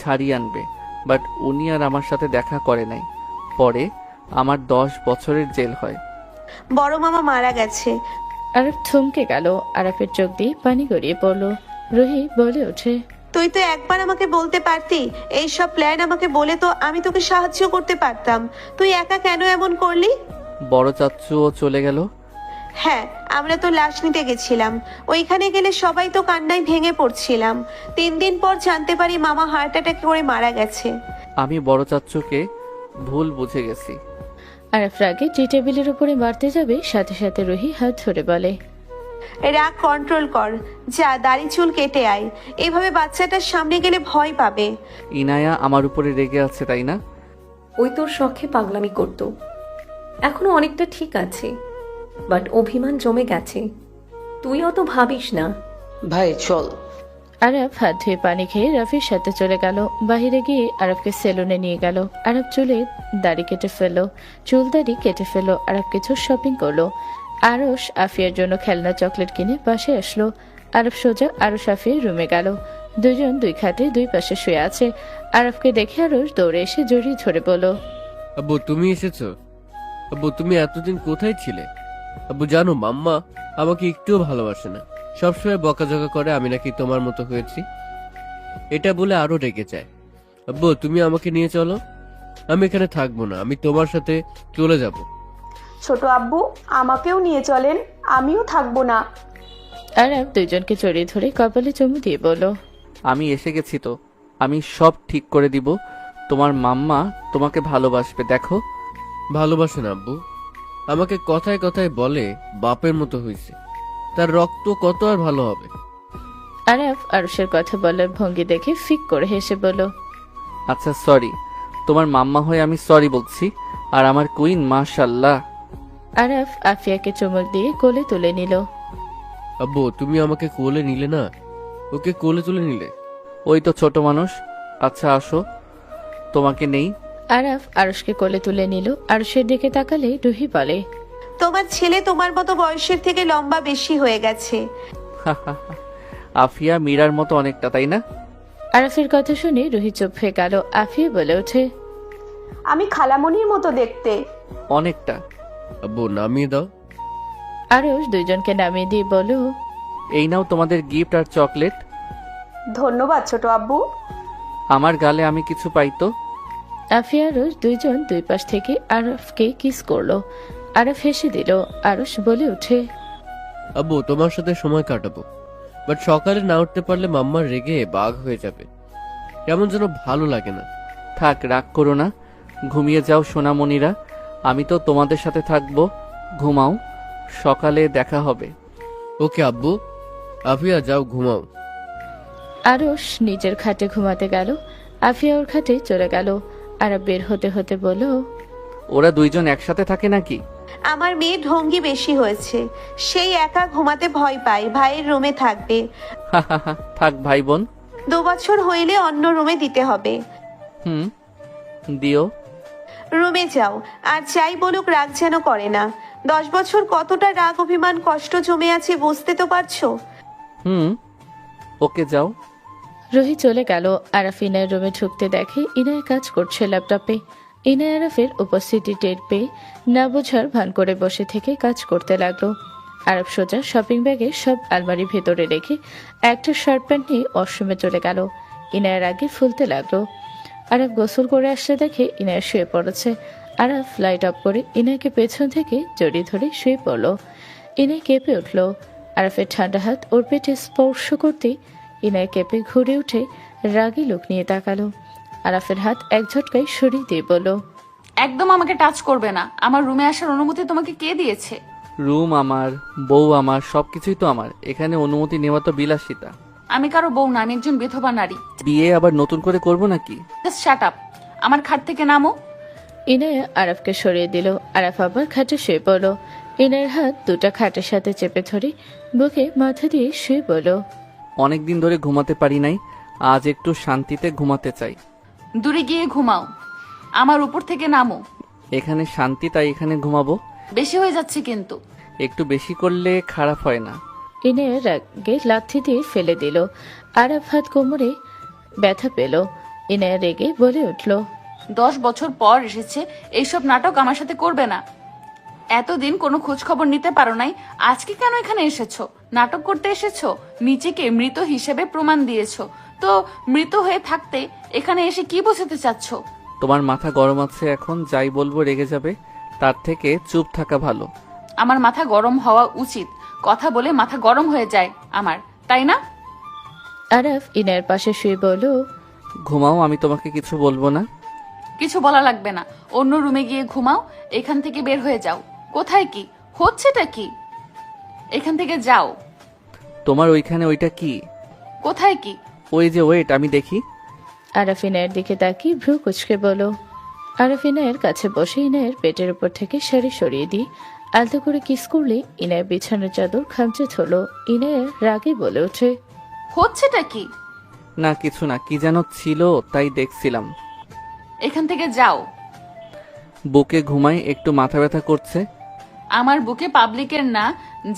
ছাড়িয়ে আনবে, বাট উনি আর আমার সাথে দেখা করে নাই। পরে আমার 10 বছরের জেল হয়। বড় মামা মারা গেছে। আরাফ থমকে গেল। আরাফের চোখ দিয়ে পানি গড়িয়ে পড়ল। রুহি বলে ওঠে, তুই তো একবার আমাকে বলতে পারতি। এই সব প্ল্যান আমাকে বলে তো আমি তোকে সাহায্য করতে পারতাম। তুই একা কেন এমন করলি? বড় চাচ্চুও চলে গেল। হ্যাঁ, আমরা তো লাশ নিতে গেছিলাম। ওইখানে গেলে সবাই তো কান্নায় ভেঙে পড়ছিলাম। 3 দিন পর জানতে পারি মামা হার্ট অ্যাটাক করে মারা গেছে। আমি বড় চাচ্চুকে ভুল বুঝে গেছি। আরাফ রাগে টি টেবিলের উপরে মারতে যাবে, সাথে সাথে রুহি হাত ধরে বলে, রাগ কন্ট্রোল কর, যা দাড়ি চুল কেটে আয়। এভাবে বাচ্চাটার সামনে গেলে ভয় পাবে। ইনায়া আমার উপরে রেগে আছে তাই না? ওই তোর শখে পাগলামি করতো, এখনো অনেকটা ঠিক আছে, বাট অভিমান জমে গেছে। তুই অত ভাবিস না। ভাই চল। আরব হাত ধুয়ে পানি খেয়ে রাফির সাথে চলে গেল। বাহিরে গিয়ে আরবকে সেলুনে নিয়ে গেল। আরব চুলে দাড়ি কেটে ফেললো, চুল দাড়ি কেটে ফেললো। আরব কিছু শপিং করলো। আরশ আফিয়ার জন্য খেলনা চকলেট কিনে বাসায় আসলো। আরব সোজা আরশ আফিয়ার রুমে গেল। দুজন দুই খাটে দুই পাশে শুয়ে আছে। আরবকে দেখে আরশ দৌড়ে এসে জড়িয়ে ধরে বলল, আব্বু তুমি এসেছো? আব্বু তুমি এতদিন কোথায় ছিলে? আব্বু জানো মাম্মা আমাকে একটুও ভালোবাসে না, সবসময় বকাঝকা করে আমি নাকি তোমার মতো হয়েছি। এটা বলে আরো রেগে যায়। আব্বু তুমি আমাকে নিয়ে চলো, আমি এখানে থাকবো না, আমি তোমার সাথে চলে যাব। ছোট আব্বু আমাকেও নিয়ে চলেন, আমিও থাকবো না। আরব দুইজনকে জড়িয়ে ধরে কপালে চুমু দিয়ে বলল, আমি এসে গেছি তো, আমি সব ঠিক করে দিব। তোমার মাম্মা তোমাকে ভালোবাসবে দেখো। ভালোবাসে না আব্বু, আমাকে কথায় কথায় বলে বাপের মতো হয়েছে, তার রক্ত কত আর ভালো হবে। আরব আরশের কথা বলার ভঙ্গি দেখে ফিক করে হেসে বলল, আচ্ছা সরি, তোমার মাম্মা হয়ে আমি সরি বলছি। আর আমার কুইন মাশাল্লাহ। আরব আফিয়াকে চুমুক দিয়ে কোলে তুলে নিল। আব্বু তুমি আমাকে কোলে নিলে না, ওকে কোলে তুলে নিলে। ওই তো ছোট মানুষ। আচ্ছা আসো, তোমাকে নেই। আরব আরশকে কোলে তুলে নিল। আরশের দিকে তাকালে রুহি বলে, তোমার ছেলে তোমার মতো বয়সের থেকে লম্বা বেশি হয়ে গেছে। আফিয়া মীরার মতো অনেকটা তাই না? আরফের কথা শুনে রুহি চুপ হয়ে গেল। আফিয়া বলে ওঠে, আমি খালামণির মতো দেখতে। অনেকটা। আব্বু নামিয়ে দাও। আরশ দুইজনকে নামিয়ে দিয়ে বলল, এই নাও তোমাদের গিফট আর চকলেট। ধন্যবাদ ছোট আব্বু। আমার গালে আমি কিছু পাইতো। আফিয়া আরশ দুইজন দুই পাশ থেকে আরফকে কিস করলো। আরফ হেসে দিল। আরশ বলে ওঠে, আব্বু তোমার সাথে সময় কাটাবো, বাট সকালে না উঠতে পারলে মাম্মা রেগে বাঘ হয়ে যাবে, কেমন যেন ভালো লাগে না। থাক রাগ করো না, ঘুমিয়ে যাও সোনামণিরা। আমি তো তোমাদের সাথে থাকবো। ঘুমাও, সকালে দেখা হবে। ওকে আব্বু, আফিয়া যাও ঘুমাও। আরশ নিজের খাটে ঘুমাতে গেল। আফিয়া ওর খাটে চলে গেল। আরব বের হতে হতে বলল, ওরা দুইজন একসাথে থাকে নাকি? আমার মেয়ে ঢঙ্গি বেশি হয়েছে, সেই একা ঘুমাতে ভয় পায়, ভাইয়ের রুমে থাকবে। থাক ভাই বোন। 2 বছর হইলে অন্য রুমে দিতে হবে। হুম, দিও। রুমে যাও, আর যাই বলুক রাগ যেন করে না। 10 বছর কতটা রাগ অভিমান কষ্ট জমে আছে বুঝতে তো পারছো। হুম, ওকে যাও। রুহি চলে গেল। আরাফ ইনায়ের রুমে ঢুকতে দেখে ইনায় কাজ করছে ল্যাপটপে। ইনায় আরাফের উপস্থিতি টের পেয়ে না বোঝার ভান করে বসে থেকে কাজ করতে লাগলো। আরব সোজা শপিং ব্যাগে সব আলমারির ভেতরে রেখে একটা শার্ট প্যান্ট নিয়ে ওয়াশরুমে চলে গেল। ইনায়ের আগে ফুলতে লাগলো। আরব গোসল করে আসতে দেখে ইনায় শুয়ে পড়েছে। আরব লাইট অফ করে ইনায়কে পেছন থেকে জড়িয়ে ধরে শুয়ে পড়ল। ইনায় কেঁপে উঠল। আরফের ঠান্ডা হাত ওর পেটে স্পর্শ করতে ইনায় কেঁপে ঘুরে উঠে রাগী লোক নিয়ে তাকালো। আরাফের হাত এক ঝটকায় সরিয়ে দিয়ে বলল, একদম আমাকে টাচ করবে না। আমার রুমে আসার অনুমতি তোমাকে কে দিয়েছে? রুম আমার, বউ আমার, সবকিছুই তো আমার। এখানে অনুমতি নেওয়া তো বিলাসিতা। আমি কারো বউ না, আমি একজন বিধবা নারী। বিয়ে আবার নতুন করে করব নাকি? Just shut up. আমার খাট থেকে নামো। ইনায়া আরাফকে সরিয়ে দিল। আরাফ আবার খাটে শুয়ে পড়ল। ইনায়ের হাত দুটা খাটের সাথে চেপে ধরে বুকে মাথা দিয়ে শুয়ে পড়ল। অনেকদিন ধরে ঘুমাতে পারি নাই, আজ একটু শান্তিতে ঘুমাতে চাই। দূরে গিয়ে ঘুমাও, আমার উপর থেকে নামো। এখানে শান্তি, তাই এখানে ঘুমাবো। বেশি হয়ে যাচ্ছে কিন্তু। একটু বেশি করলে খারাপ হয় না। ইনায়া রাগে লাথি দিয়ে ফেলে দিল। আরাফ হাত কোমরে ব্যথা পেল। ইনায়া রেগে বলে উঠল, 10 বছর পর এসেছে, এইসব নাটক আমার সাথে করবে না। এতদিন কোনো খোঁজ খবর নিতে পারো নাই, আজকে কেন এখানে এসেছো? নাটক করতে এসেছো? নিজেকে মৃত হিসেবে প্রমাণ দিয়েছো, তো মৃত হয়ে থাকতে এখানে এসে কি বোঝাতে চাচ্ছ? তোমার মাথা গরম আছে, এখন যাই বলবো রেগে যাবে, তার থেকে চুপ থাকা ভালো। আমার মাথা গরম হওয়া উচিত, কথা বলে মাথা গরম হয়ে যায় আমার, তাই না? আরাফ ইনায়ের পাশে শুয়ে বলল, ঘুমাও, আমি তোমাকে কিছু বলবো না। কিছু বলা লাগবে না, অন্য রুমে গিয়ে ঘুমাও, এখান থেকে বের হয়ে যাও। কোথায় কি হচ্ছেটা কি? এখান থেকে যাও। তোমার ওইখানে ওইটা কি? কোথায় কি? ওই যে ওয়েট, আমি দেখি। আরাফ ইনায়ের দিকে তাকিয়ে ভ্রু কুচকে বলো। আরাফ ইনায়ের কাছে বসে ইনায়ের পেটের উপর থেকে শাড়ি সরিয়ে দিই আলতো করে কিস করলে ইনায়ের বিছানার চাদর খামচে ধরলো। ইনায়ের রাগে বলে ওঠে, হচ্ছেটা কি? না কিছু না, কি যেন ছিল তাই দেখছিলাম। এখান থেকে যাও। বুকে ঘুমাই, একটু মাথা ব্যথা করছে। আমার বুকে পাবলিকের না,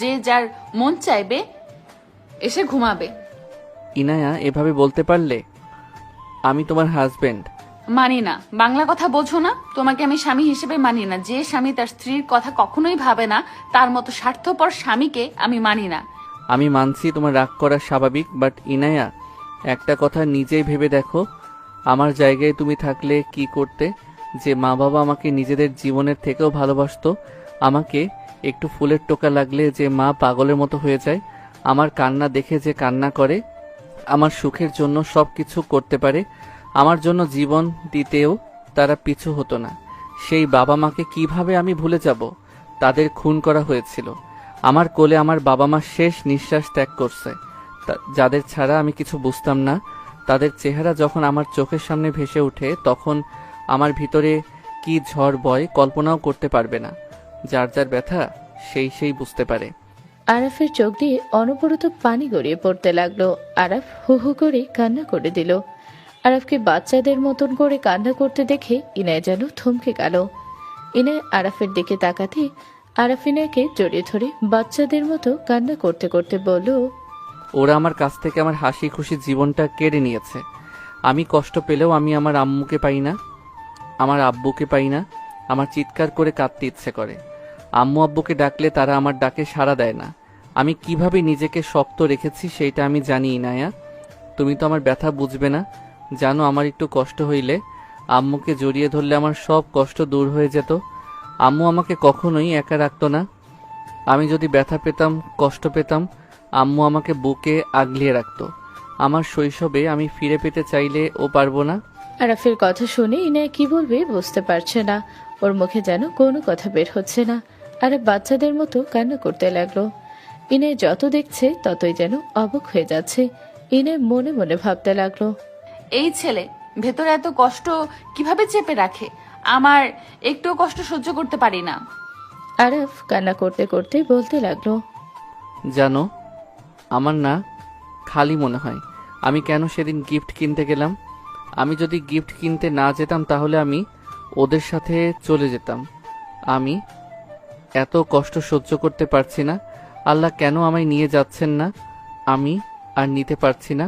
যে যার মন চাইবে এসে ঘুমাবে। ইনায়া এভাবে বলতে পারলে? আমি তোমার হাজবেন্ড। মানি না। বাংলা কথা বোঝো না? তোমাকে আমি স্বামী হিসেবে মানি না। যে স্বামী তার স্ত্রীর কথা কখনোই ভাবে না, তার মতো স্বার্থপর স্বামীকে আমি মানি না। আমি মানছি তোমার রাগ করা স্বাভাবিক, বাট ইনায়া একটা কথা নিজেই ভেবে দেখো, আমার জায়গায় তুমি থাকলে কি করতে? যে মা বাবা আমাকে নিজেদের জীবনের থেকেও ভালোবাসতো, আমাকে একটু ফুলের টোকা লাগলে যে মা পাগলের মতো হয়ে যায়, আমার কান্না দেখে যে কান্না করে, আমার সুখের জন্য সব কিছু করতে পারে, আমার জন্য জীবন দিতেও তারা পিছু হতো না, সেই বাবা মাকে কিভাবে আমি ভুলে যাব? তাদের খুন করা হয়েছিল। আমার কোলে আমার বাবা মা শেষ নিঃশ্বাস ত্যাগ করছে, যাদের ছাড়া আমি কিছু বুঝতাম না। তাদের চেহারা যখন আমার চোখের সামনে ভেসে ওঠে, তখন আমার ভিতরে কি ঝড় বয় কল্পনাও করতে পারবে না। যার যার ব্যথা সেই বুঝতে পারে। আরাফের চোখ দিয়ে অনবরত পানি গড়িয়ে পড়তে লাগলো। আরাফ হু হু করে কান্না করে দিল। আরাফকে বাচ্চাদের মতন করে কান্না করতে দেখে ইনায় যেন থমকে গেল। ইনায় আরাফের দিকে তাকাতে আরাফ ইনায়কে জড়িয়ে ধরে বাচ্চাদের মতো কান্না করতে করতে বলল, ওরা আমার কাছ থেকে আমার হাসি খুশি জীবনটা কেড়ে নিয়েছে। আমি কষ্ট পেলেও আমি আমার আম্মুকে পাই না, আমার আব্বুকে পাই না। আমার চিৎকার করে কাঁদতে ইচ্ছে করে। আম্মু আব্বুকে ডাকলে তারা আমার ডাকে সাড়া দেয় না। আমি কিভাবে নিজেকে শক্ত রেখেছি সেইটা আমি জানি ইনায়া। তুমি তো আমার ব্যথা বুঝবে না। জানো, আমার একটু কষ্ট হইলে আম্মুকে জড়িয়ে ধরলে আমার সব কষ্ট দূর হয়ে যেত। আম্মু আমাকে কখনোই একা রাখতো না। আমি যদি ব্যথা পেতাম, কষ্ট পেতাম, আম্মু আমাকে বুকে আগলিয়ে রাখতো। আমার শৈশবে আমি ফিরে পেতে চাইলে ও পারবো না। আরাফের কথা শুনে ইনায় কি বলবে বুঝতে পারছে না। ওর মুখে যেন কোনো কথা বের হচ্ছে না। আরে বাচ্চাদের মতো কান্না করতে লাগলো। ইনায় যত দেখছে ততই যেন অবাক হয়ে যাচ্ছে। ইনায় মনে মনে ভাবতে লাগলো, এই ছেলে ভেতরে এত কষ্ট কিভাবে চেপে রাখে? আমার একটুও কষ্ট সহ্য করতে পারি না। আরাফ কান্না করতে করতে বলতে লাগলো, জানো, আমার না খালি মনে হয় আমি কেন সেদিন গিফট কিনতে গেলাম। আমি যদি গিফট কিনতে না যেতাম তাহলে আমি ওদের সাথে চলে যেতাম। আমি এত কষ্ট সহ্য করতে পারছি না। আল্লাহ কেন আমায় নিয়ে যাচ্ছেন না? আমি আর নিতে পারছি না।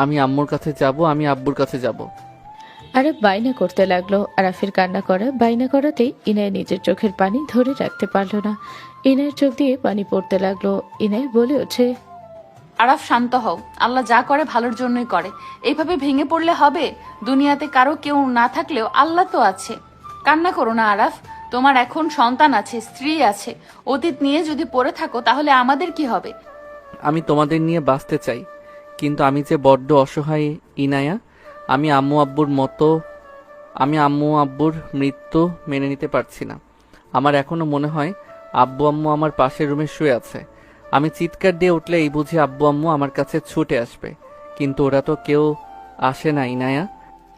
আমি আম্মুর কাছে যাব, আমি আব্বুর কাছে যাব। আরাফ বাইনা করতে লাগলো। আরাফের কান্না করা বাইনা করাতেই ইনায় নিজের চোখের পানি ধরে রাখতে পারলো না। ইনায়ের চোখ দিয়ে পানি পড়তে লাগলো। ইনায় বলে ওঠে, আরাফ শান্ত হও। আল্লাহ যা করে ভালোর জন্যই করে। এইভাবে ভেঙে পড়লে হবে? দুনিয়াতে কারো কেউ না থাকলেও আল্লাহ তো আছে। কান্না করো না আরাফ। তোমার এখন সন্তান আছে, স্ত্রী আছে। অতীত নিয়ে যদি পড়ে থাকো তাহলে আমাদের কি হবে? আমি তোমাদের নিয়ে বাঁচতে চাই, কিন্তু আমি যে বড্ড অসহায় ইনায়া। আমি আম্মু আব্বুর মৃত্যু মেনে নিতে পারছি না। আমার এখনো মনে হয় আব্বু আম্মু আমার পাশের রুমে শুয়ে আছে। আমি চিৎকার দিয়ে উঠলে এই বুঝি আব্বু আম্মু আমার কাছে ছুটে আসবে, কিন্তু ওরা তো কেউ আসে না ইনায়া।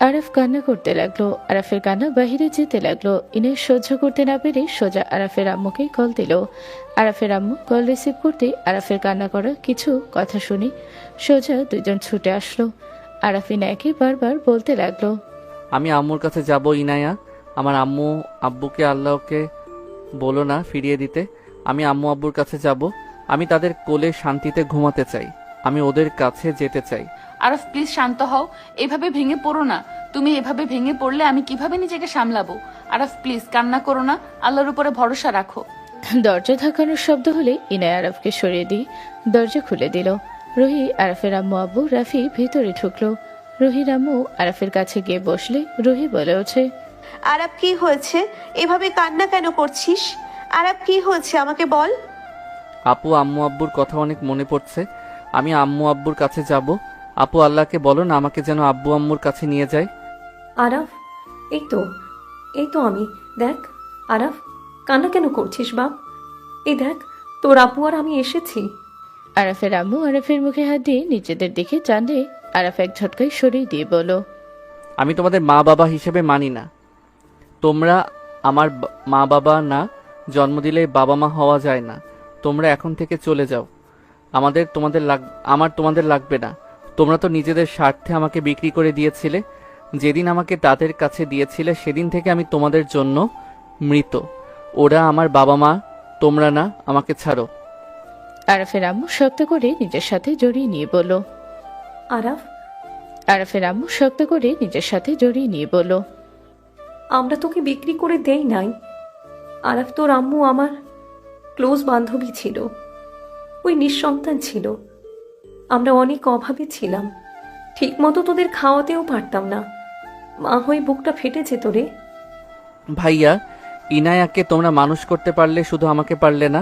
আরাফ কান্না করতে লাগলো। আরাফের কান্না বাহিরে যেতে লাগলো। ইনায় সহ্য করতে না পেরে সোজা আরাফের আম্মুকে কল দিল। আরাফের আম্মু কল রিসিভ করতে আরাফের কান্না করা কিছু কথা শুনি সোজা দুজন ছুটে আসলো। আরাফ ইনায়কে বারবার বলতে লাগলো, আমি আম্মুর কাছে যাব ইনায়া। আমার আম্মু আব্বুকে আল্লাহকে বলো না ফিরিয়ে দিতে। আমি আম্মু আব্বুর কাছে যাব। আমি তাদের কোলে শান্তিতে ঘুমাতে চাই। আমি ওদের কাছে যেতে চাই। আরাফ প্লিজ শান্ত হও। এভাবে ভেঙে পড়ো না। তুমি এভাবে ভেঙে পড়লে আমি কিভাবে নিজেকে সামলাবো? আরাফ প্লিজ কান্না করো না। আল্লাহর উপরে ভরসা রাখো। দরজা ধাক্কানোর শব্দ হলে ইনায় আরাফকে সরিয়ে দিয়ে দরজা খুলে দিল। রুহি, আরাফের আম্মু আব্বু, রাফি ভিতরে ঢুকলো। রুহির আম্মু আরাফের কাছে গিয়ে বসলে রুহি বলে ওঠে, আরাফ কি হয়েছে? এভাবে কান্না কেন করছিস? আরাফ কি হয়েছে আমাকে বল। আপু, আম্মু আব্বুর কথা অনেক মনে পড়ছে। আমি আম্মু আব্বুর কাছে যাব। আপু, আল্লাহকে বলো না আমাকে যেন আব্বু আম্মুর কাছে নিয়ে যায়। আরাফ, এই তো আমি। দেখ আরাফ, কান্না কেন করছিস বাপ? এই দেখ, তোর আপু আর আমি এসেছি। আরাফের আম্মু আরাফের মুখে হাত দিয়ে নিজেদের দিকে টানলে আরাফ এক ঝটকায় সরিয়ে দিয়ে বলল, আমি তোমাদের মা বাবা হিসেবে মানি না। তোমরা আমার মা বাবা না, জন্ম দিলে বাবা মা হওয়া যায় না। তোমরা এখন থেকে চলে যাও। আমার তোমাদের লাগবে না। তোমরা তো নিজেদের স্বার্থে আমাকে বিক্রি করে দিয়েছিলে। যেদিন আমাকে তাদের কাছে দিয়েছিলে সেদিন থেকে আমি তোমাদের জন্য মৃত। ওরা আমার বাবা মা, তোমরা না। আমাকে ছাড়ো। আরাফের আম্মু শক্ত করে নিজের সাথে জড়িয়ে নিয়ে বলল, আরাফ, আরাফের আম্মু শক্ত করে নিজের সাথে জড়িয়ে নিয়ে বলল, আমরা তোকে বিক্রি করে দেই নাই। আরাফ, তোর আম্মু আমার ক্লোজ বান্ধবী ছিল। ওই নিঃসন্তান ছিল। আমরা অনেক অভাবে ছিলাম। ঠিক মতো তোদের খাওয়াতেও পারতাম না। মা হয়ে বুকটা ফেটেছে তোরে। ভাইয়া, ইনায়াকে তোমরা মানুষ করতে পারলে, শুধু আমাকে পারলে না।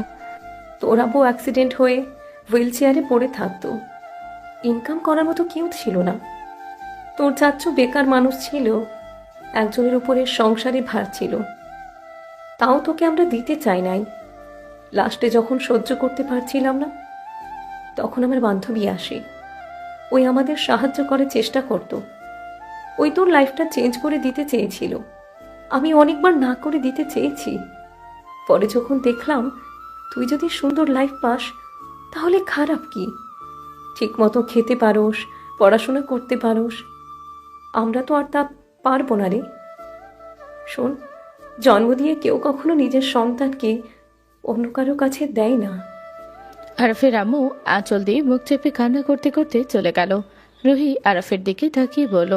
তোর আব্বু অ্যাক্সিডেন্ট হয়ে হুইল চেয়ারে পড়ে থাকতো। ইনকাম করার মতো কেউ ছিল না। তোর চাচ্চু বেকার মানুষ ছিল। একজনের উপরে সংসারে ভার ছিল। তাও তোকে আমরা দিতে চাই নাই। লাস্টে যখন সহ্য করতে পারছিলাম না, তখন আমার বান্ধবী আসে। ওই আমাদের সাহায্য করার চেষ্টা করত। ওই তোর লাইফটা চেঞ্জ করে দিতে চেয়েছিল। আমি অনেকবার না করে দিতে চেয়েছি। পরে যখন দেখলাম তুই যদি সুন্দর লাইফ পাস, তাহলে খারাপ কি? ঠিকমতো খেতে পারোস, পড়াশোনা করতে পারোস। আমরা তো আর তা পারবো না রে। শোন, জন্ম দিয়ে কেউ কখনো নিজের সন্তানকে অন্য কারো কাছে দেয় না। আরাফের আম্মু আঁচল দিয়ে মুখ চেপে কান্না করতে করতে চলে গেল। রুহি আরাফের দিকে তাকিয়ে বলল,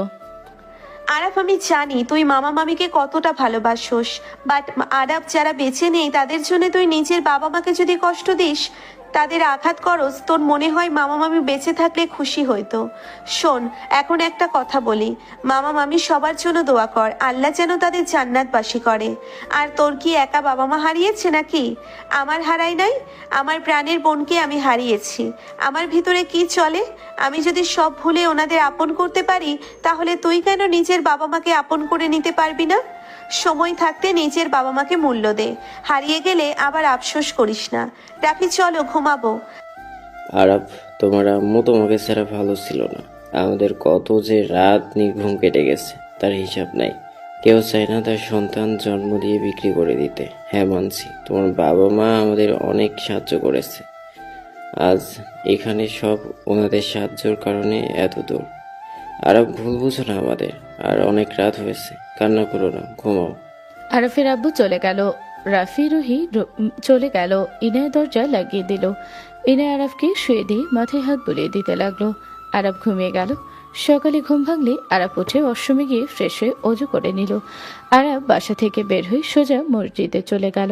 আরাফ, আমি জানি তুই মামা মামিকে কতটা ভালোবাসোস, বাট আরাফ যারা বেঁচে নেই তাদের জন্য তুই নিজের বাবা মাকে যদি কষ্ট দিস, তাদের আঘাত করস, তোর মনে হয় মামা মামি বেঁচে থাকলে খুশি হইতো? শোন, এখন একটা কথা বলি, মামা মামি সবার জন্য দোয়া কর, আল্লাহ যেন তাদের জান্নাতবাসী করে। আর তোর কি একা বাবা মা হারিয়েছে নাকি? আমার হারাই নাই, আমার প্রাণের বোনকে আমি হারিয়েছি। আমার ভিতরে কি চলে? আমি যদি সব ভুলে ওনাদের আপন করতে পারি, তাহলে তুই কেন নিজের বাবা মাকে আপন করে নিতে পারবি না? সময় থাকতে নিজের বাবা মাকে মূল্য দে, হারিয়ে গেলে আবার আফসোস করিস না। রাখি, চলো ঘুমাবো। আরাফ, তোমার আম্মু তোমাকে ছাড়া ভালো ছিল না। আমাদের কত যে রাত নির্ঘুম কেটে গেছে তার হিসাব নাই। কেউ চায় না তার সন্তান জন্ম দিয়ে বিক্রি করে দিতে। হ্যাঁ, মানছি তোমার বাবা মা আমাদের অনেক সাহায্য করেছে। আজ এখানে সব ওনাদের সাহায্যের কারণে এত দূর। আরাফ, ভুল বুঝো না আমাদের। আর অনেক রাত হয়েছে, কান্না করো না, ঘুমাও। আরাফের আব্বু চলে গেল। রাফি রুহি চলে গেল। ইনায়া দরজা লাগিয়ে দিল। ইনায়া আরাফকে শুয়ে দিয়ে মাথায় হাত বুলিয়ে দিতে লাগলো। আরাফ ঘুমিয়ে গেল। সকালে ঘুম ভাঙলে আরাফ উঠে ওয়াশরুমে গিয়ে ফ্রেশ হয়ে অজু করে নিল। আরাফ বাসা থেকে বের হয়ে সোজা মসজিদে চলে গেল।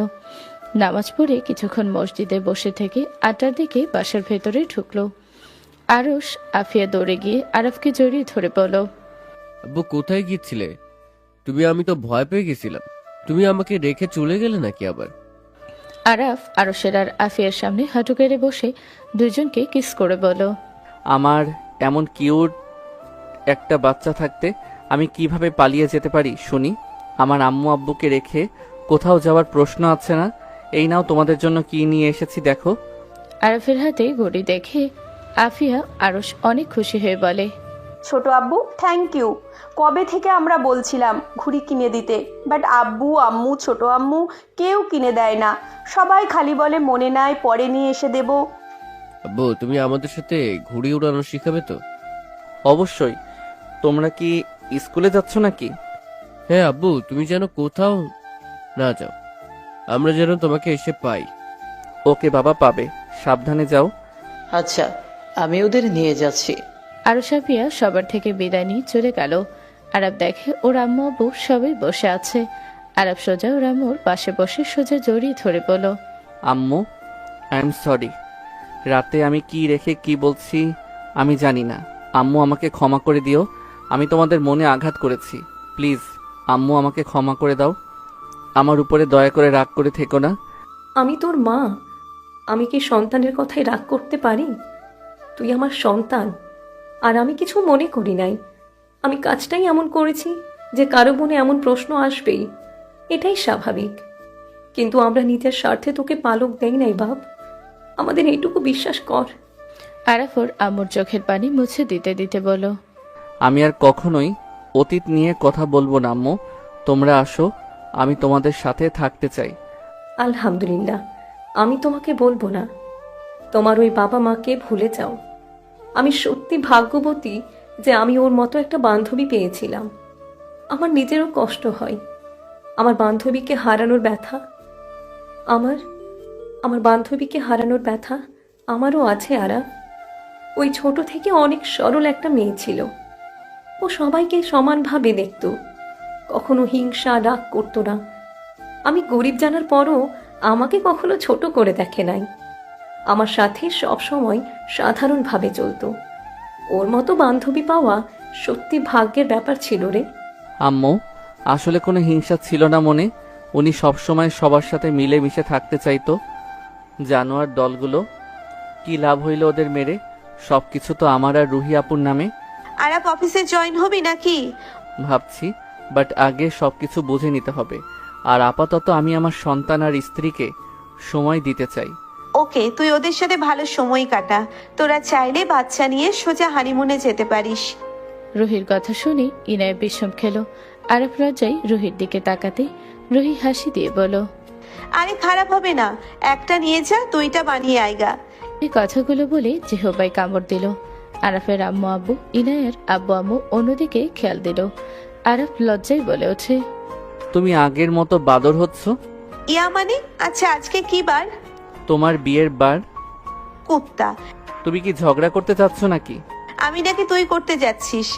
নামাজ পড়ে কিছুক্ষণ মসজিদে বসে থেকে 8টার দিকে বাসার ভেতরে ঢুকলো। আরশ আফিয়া দৌড়ে গিয়ে আরাফকে জড়িয়ে ধরে বলল, আব্বু, কোথায় গিয়েছিলে তুমি? আমি তো ভয় পেয়ে গেছিলাম। তুমি আমাকে রেখে চলে গেলে নাকি আবার? আরাফ আরশের আর আফিয়ার সামনে হাঁটু গেড়ে বসে দুজনকে কিস করে বলল, আমার এমন কিউট একটা বাচ্চা থাকতে আমি কিভাবে পালিয়ে যেতে পারি শুনি? আমার আম্মু আব্বুকে রেখে কোথাও যাওয়ার প্রশ্ন আছে না। এই নাও, তোমাদের জন্য কি নিয়ে এসেছি দেখো। আরাফের হাতে ঘড়ি দেখে আফিয়া আরশ অনেক খুশি হয়ে বলে, ছোট আব্বু, থ্যাংক ইউ। কবে থেকে আমরা বলছিলাম ঘুড়ি কিনে দিতে, বাট আব্বু আম্মু ছোট আম্মু কেউ কিনে দেয় না। সবাই খালি বলে মনে নাই, পরে নিয়ে এসে দেব। আব্বু, তুমি আমাদের সাথে ঘুড়ি উড়ানো শিখাবে তো? অবশ্যই। তোমরা কি স্কুলে যাচ্ছ নাকি? হ্যাঁ আব্বু, তুমি যেন কোথাও না যাও, আমরা যেন তোমাকে এসে পাই। ওকে বাবা, পাবে। সাবধানে যাও। আচ্ছা, আমি ওদের নিয়ে যাচ্ছি। আরশ আফিয়া সবার থেকে বিদায় নিয়ে চলে গেল। আরাফ দেখে ওর আম্মু আব্বু সবাই বসে আছে। আরাফ সোজা ওর আম্মুর পাশে বসে সোজা জড়িয়ে ধরে বলল, আম্মু, আই এম সরি। রাতে আমি কি রেখে কি বলছি আমি জানি না। আম্মু, আমাকে ক্ষমা করে দিও। আমি তোমাদের মনে আঘাত করেছি। প্লিজ আম্মু, আমাকে ক্ষমা করে দাও। আমার উপরে দয়া করে রাগ করে থেকো না। আমি তোর মা। আমি কি সন্তানের কথায় রাগ করতে পারি? তুই আমার সন্তান, আর আমি কিছু মনে করি নাই। আমি কাজটাই এমন করেছি যে কারো মনে এমন প্রশ্ন আসবেই, এটাই স্বাভাবিক। কিন্তু আমরা নিজের স্বার্থে তোকে পালক দেই নাই বাপ। আমাদের এইটুকু বিশ্বাস কর। আরাফ ওর আম্মুর চোখের পানি মুছে দিতে দিতে বলল, আমি আর কখনোই অতীত নিয়ে কথা বলবো না আম্মু। তোমরা আসো, আমি তোমাদের সাথে থাকতে চাই। আলহামদুলিল্লাহ, আমি তোমাকে বলবো না তোমার ওই বাবা মাকে ভুলে যাও। আমি সত্যি ভাগ্যবতী যে আমি ওর মতো একটা বান্ধবী পেয়েছিলাম। আমার নিজেরও কষ্ট হয় আমার বান্ধবীকে হারানোর ব্যথা। আমার বান্ধবীকে হারানোর ব্যথা আমারও আছে। আরাফ ওই ছোট থেকে অনেক সরল একটা মেয়ে ছিল। ও সবাইকে সমানভাবে দেখত, কখনো হিংসা রাগ করতো না। আমি গরিব জানার পরও আমাকে কখনো ছোট করে দেখে নাই। আমার সাথে সবসময় সাধারণভাবে চলতো। ওর মতো বান্ধবী পাওয়া সত্যি ভাগ্যের ব্যাপার ছিল রে। আম্মু, আসলে কোনো হিংসা ছিল না মনে। উনি সবসময় সবার সাথে মিলেমিশে থাকতে চাইতো। জানোয়ার দলগুলো, কি লাভ হইল ওদের মেরে? সবকিছু তো আমার আর রুহি আপুর নামে। আরাপ অফিসে জয়েন হবি নাকি? ভাবছি, বাট আগে সবকিছু বুঝে নিতে হবে। আর আপাতত আমি আমার সন্তান আর স্ত্রীকে সময় দিতে চাই। ওকে, তুই ওদের সাথে ভালো সময় কাটা। তোরা চাইলে বাচ্চা নিয়ে সোজা হানিমুনে যেতে পারিস। রুহির কথা শুনে ইনায়া বিষম খেল। আরাফ লজ্জায় রুহির দিকে তাকাতে রুহি হাসি দিয়ে বলল, আরে খারাপ হবে না, একটা নিয়ে যা, দুইটা বানিয়ে আইগা। এই কথাগুলো বলে জেহবাই কামড় দিল। আরাফের আম্মু আব্বু, ইনায়ার আব্বু আম্মু অন্যদিকে খেয়াল দিল। আরাফ লজ্জায় বলে ওঠে, তুমি আগের মতো বাদর হচ্ছ। ইয়া মানে? আচ্ছা, আজকে কি বার? তোমার বিয়ের বার। কুত্তা, তুমি কি ঝগড়া করতে চাচ্ছ নাকি? আমি নাকি তুই করতে যাচ্ছিস?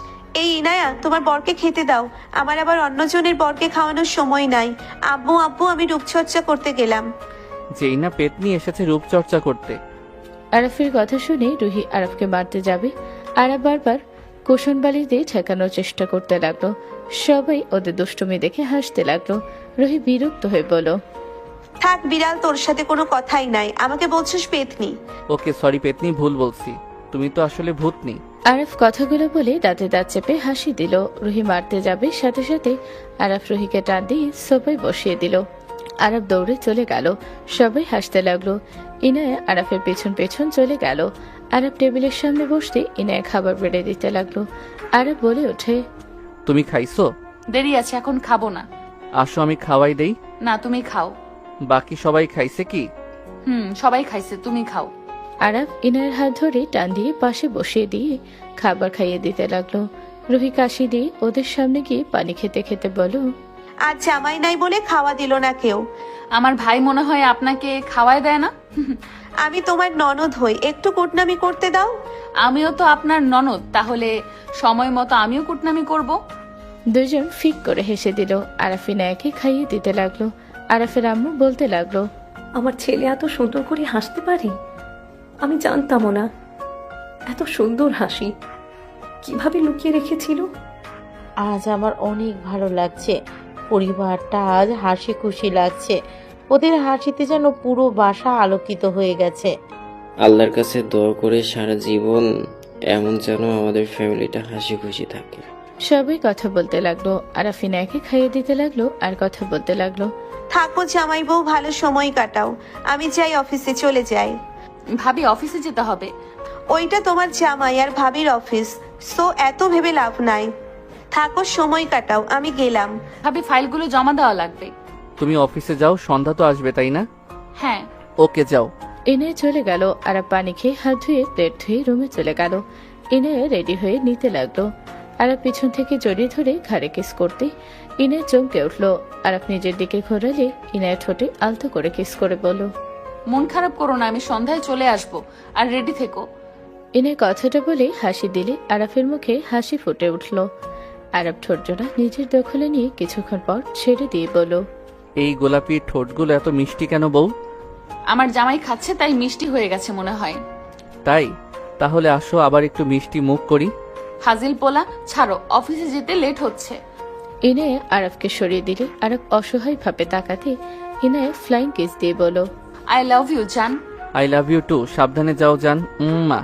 এই ইনায়া, তোমার বরকে খেতে দাও। আমার আবার অন্যজনের বরকে খাওয়ানোর সময় নাই। আব্বু আব্বু, আমি রূপচর্চা করতে গেলাম। যেই না পেতনি এসেছে রূপচর্চা করতে। আরাফের কথা শুনে রুহি আরাফকে মারতে যাবে। আরাফ বারবার কুশন বালি দিয়ে ঠেকানোর চেষ্টা করতে লাগলো। সবাই ওদের দুষ্টুমি দেখে হাসতে লাগলো। রুহি বিরক্ত হয়ে বলল, থাক বিড়াল, তোর সাথে কোনো কথাই নাই। আমাকে বলছিস পেতনি? ওকে সরি পেতনি, ভুল বলছি। তুমি তো আসলে ভূতনি। আরাফ কথাগুলো বলে দাঁতে দাঁত চেপে হাসি দিল। রুহি মারতে যাবে, সাথে সাথে আরাফ রুহিকে টান দিয়ে সোফায় বসিয়ে দিল। আরাফ দৌড়ে চলে গেল। সবাই হাসতে লাগলো। ইনায়া আরাফের পেছন পেছন চলে গেল। আরাফ টেবিলের সামনে বসতে ইনায়া খাবার বেড়ে দিতে লাগলো। আরাফ বলে ওঠে, তুমি খাইছো? দেরি আছে, এখন খাবো না। আসো আমি খাওয়াই দেই। না, তুমি খাও। বাকি সবাই খাইছে কি? সবাই খাইছে, তুমি খাও। আরাফ ইনায়ের হাত ধরে টান দিয়ে পাশে বসিয়ে দিয়ে খাবার খাইয়ে দিতে লাগলো। রুহি কাশি দিয়ে ওদের সামনে গিয়ে পানি খেতে খেতে বলো, আজ জামাই নাই বলে খাওয়া দিল না কেউ। আমার ভাই মনে হয় আপনাকে খাওয়ায় দেয় না। আমি তোমার ননদ হই, একটু কুটনামি করতে দাও। আমিও তো আপনার ননদ, তাহলে সময় মতো আমিও কুটনামি করব। দুজন ফিক করে হেসে দিল। আরাফ ইনায়াকে খাইয়ে দিতে লাগলো। আরাফের আম্মু বলতে লাগলো, আমার ছেলে এত সুন্দর করে হাসতে পারে, আমি জানতামও না। এত সুন্দর হাসি কিভাবে লুকিয়ে রেখেছিল। আজ আমার অনেক ভালো লাগছে। পরিবারটা আজ হাসি খুশি লাগছে। ওদের হাসিতে যেন পুরো বাসা আলোকিত হয়ে গেছে। আল্লাহর কাছে দোয়া করে সারা জীবন এমন যেন আমাদের ফ্যামিলিটা হাসি খুশি থাকে। সবাই কথা বলতে লাগলো। আরাফ ইনায়াকে খাইয়ে দিতে লাগলো আর কথা বলতে লাগলো। থাকো জামাই বউ, ভালো সময় কাটাও। আমি যাই, অফিসে চলে যাই। ভাবি, অফিসে যেতে হবে। ওইটা তোমার জামাই আর ভাবির অফিস, সো এত ভেবে লাভ নাই। থাকো, সময় কাটাও, আমি গেলাম। ভাবি, ফাইলগুলো জমা দেওয়া লাগবে। তুমি অফিসে যাও, সন্ধ্যা তো আসবে তাই না? হ্যাঁ। ওকে যাও। ইনায়া চলে গেল। আরাফ পানি খেয়ে হাত ধুয়ে প্লেট ধুয়ে রুমে চলে গেল। ইনায়া রেডি হয়ে নিতে লাগলো। আরাফ পিছন থেকে জড়িয়ে ধরে ঘাড়ে কিস করতে ইনায়া চমকে উঠলো। আরাফ নিজের দিকে ঘোরালে ইনায়া ঠোঁটে আলতো করে কিস করে বলল, মন খারাপ করো না, আমি সন্ধ্যায় চলে আসব, আর রেডি থেকো। ইনায়া কথাটা বলে হাসি দিলে আরাফের মুখে হাসি ফুটে উঠল। আরাফ ঠোঁটজোড়া নিজের দখলে নিয়ে কিছুক্ষণ পর ছেড়ে দিয়ে বলল, এই গোলাপি ঠোঁটগুলো এত মিষ্টি কেন বউ? আমার জামাই খাচ্ছে তাই মিষ্টি হয়ে গেছে মনে হয়। তাই? তাহলে আসো আবার একটু মিষ্টি মুখ করি। ফাজিল পোলা, ছাড়ো, অফিসে যেতে লেট হচ্ছে। ইনায়া আরাফকে সরিয়ে দিলে আরাফ অসহায় ভাবে তাকাতে ইনায়া ফ্লাইং কিস দিয়ে বলল, আই লাভ ইউ জান। I love you too. সাবধানে যাও জান। মা।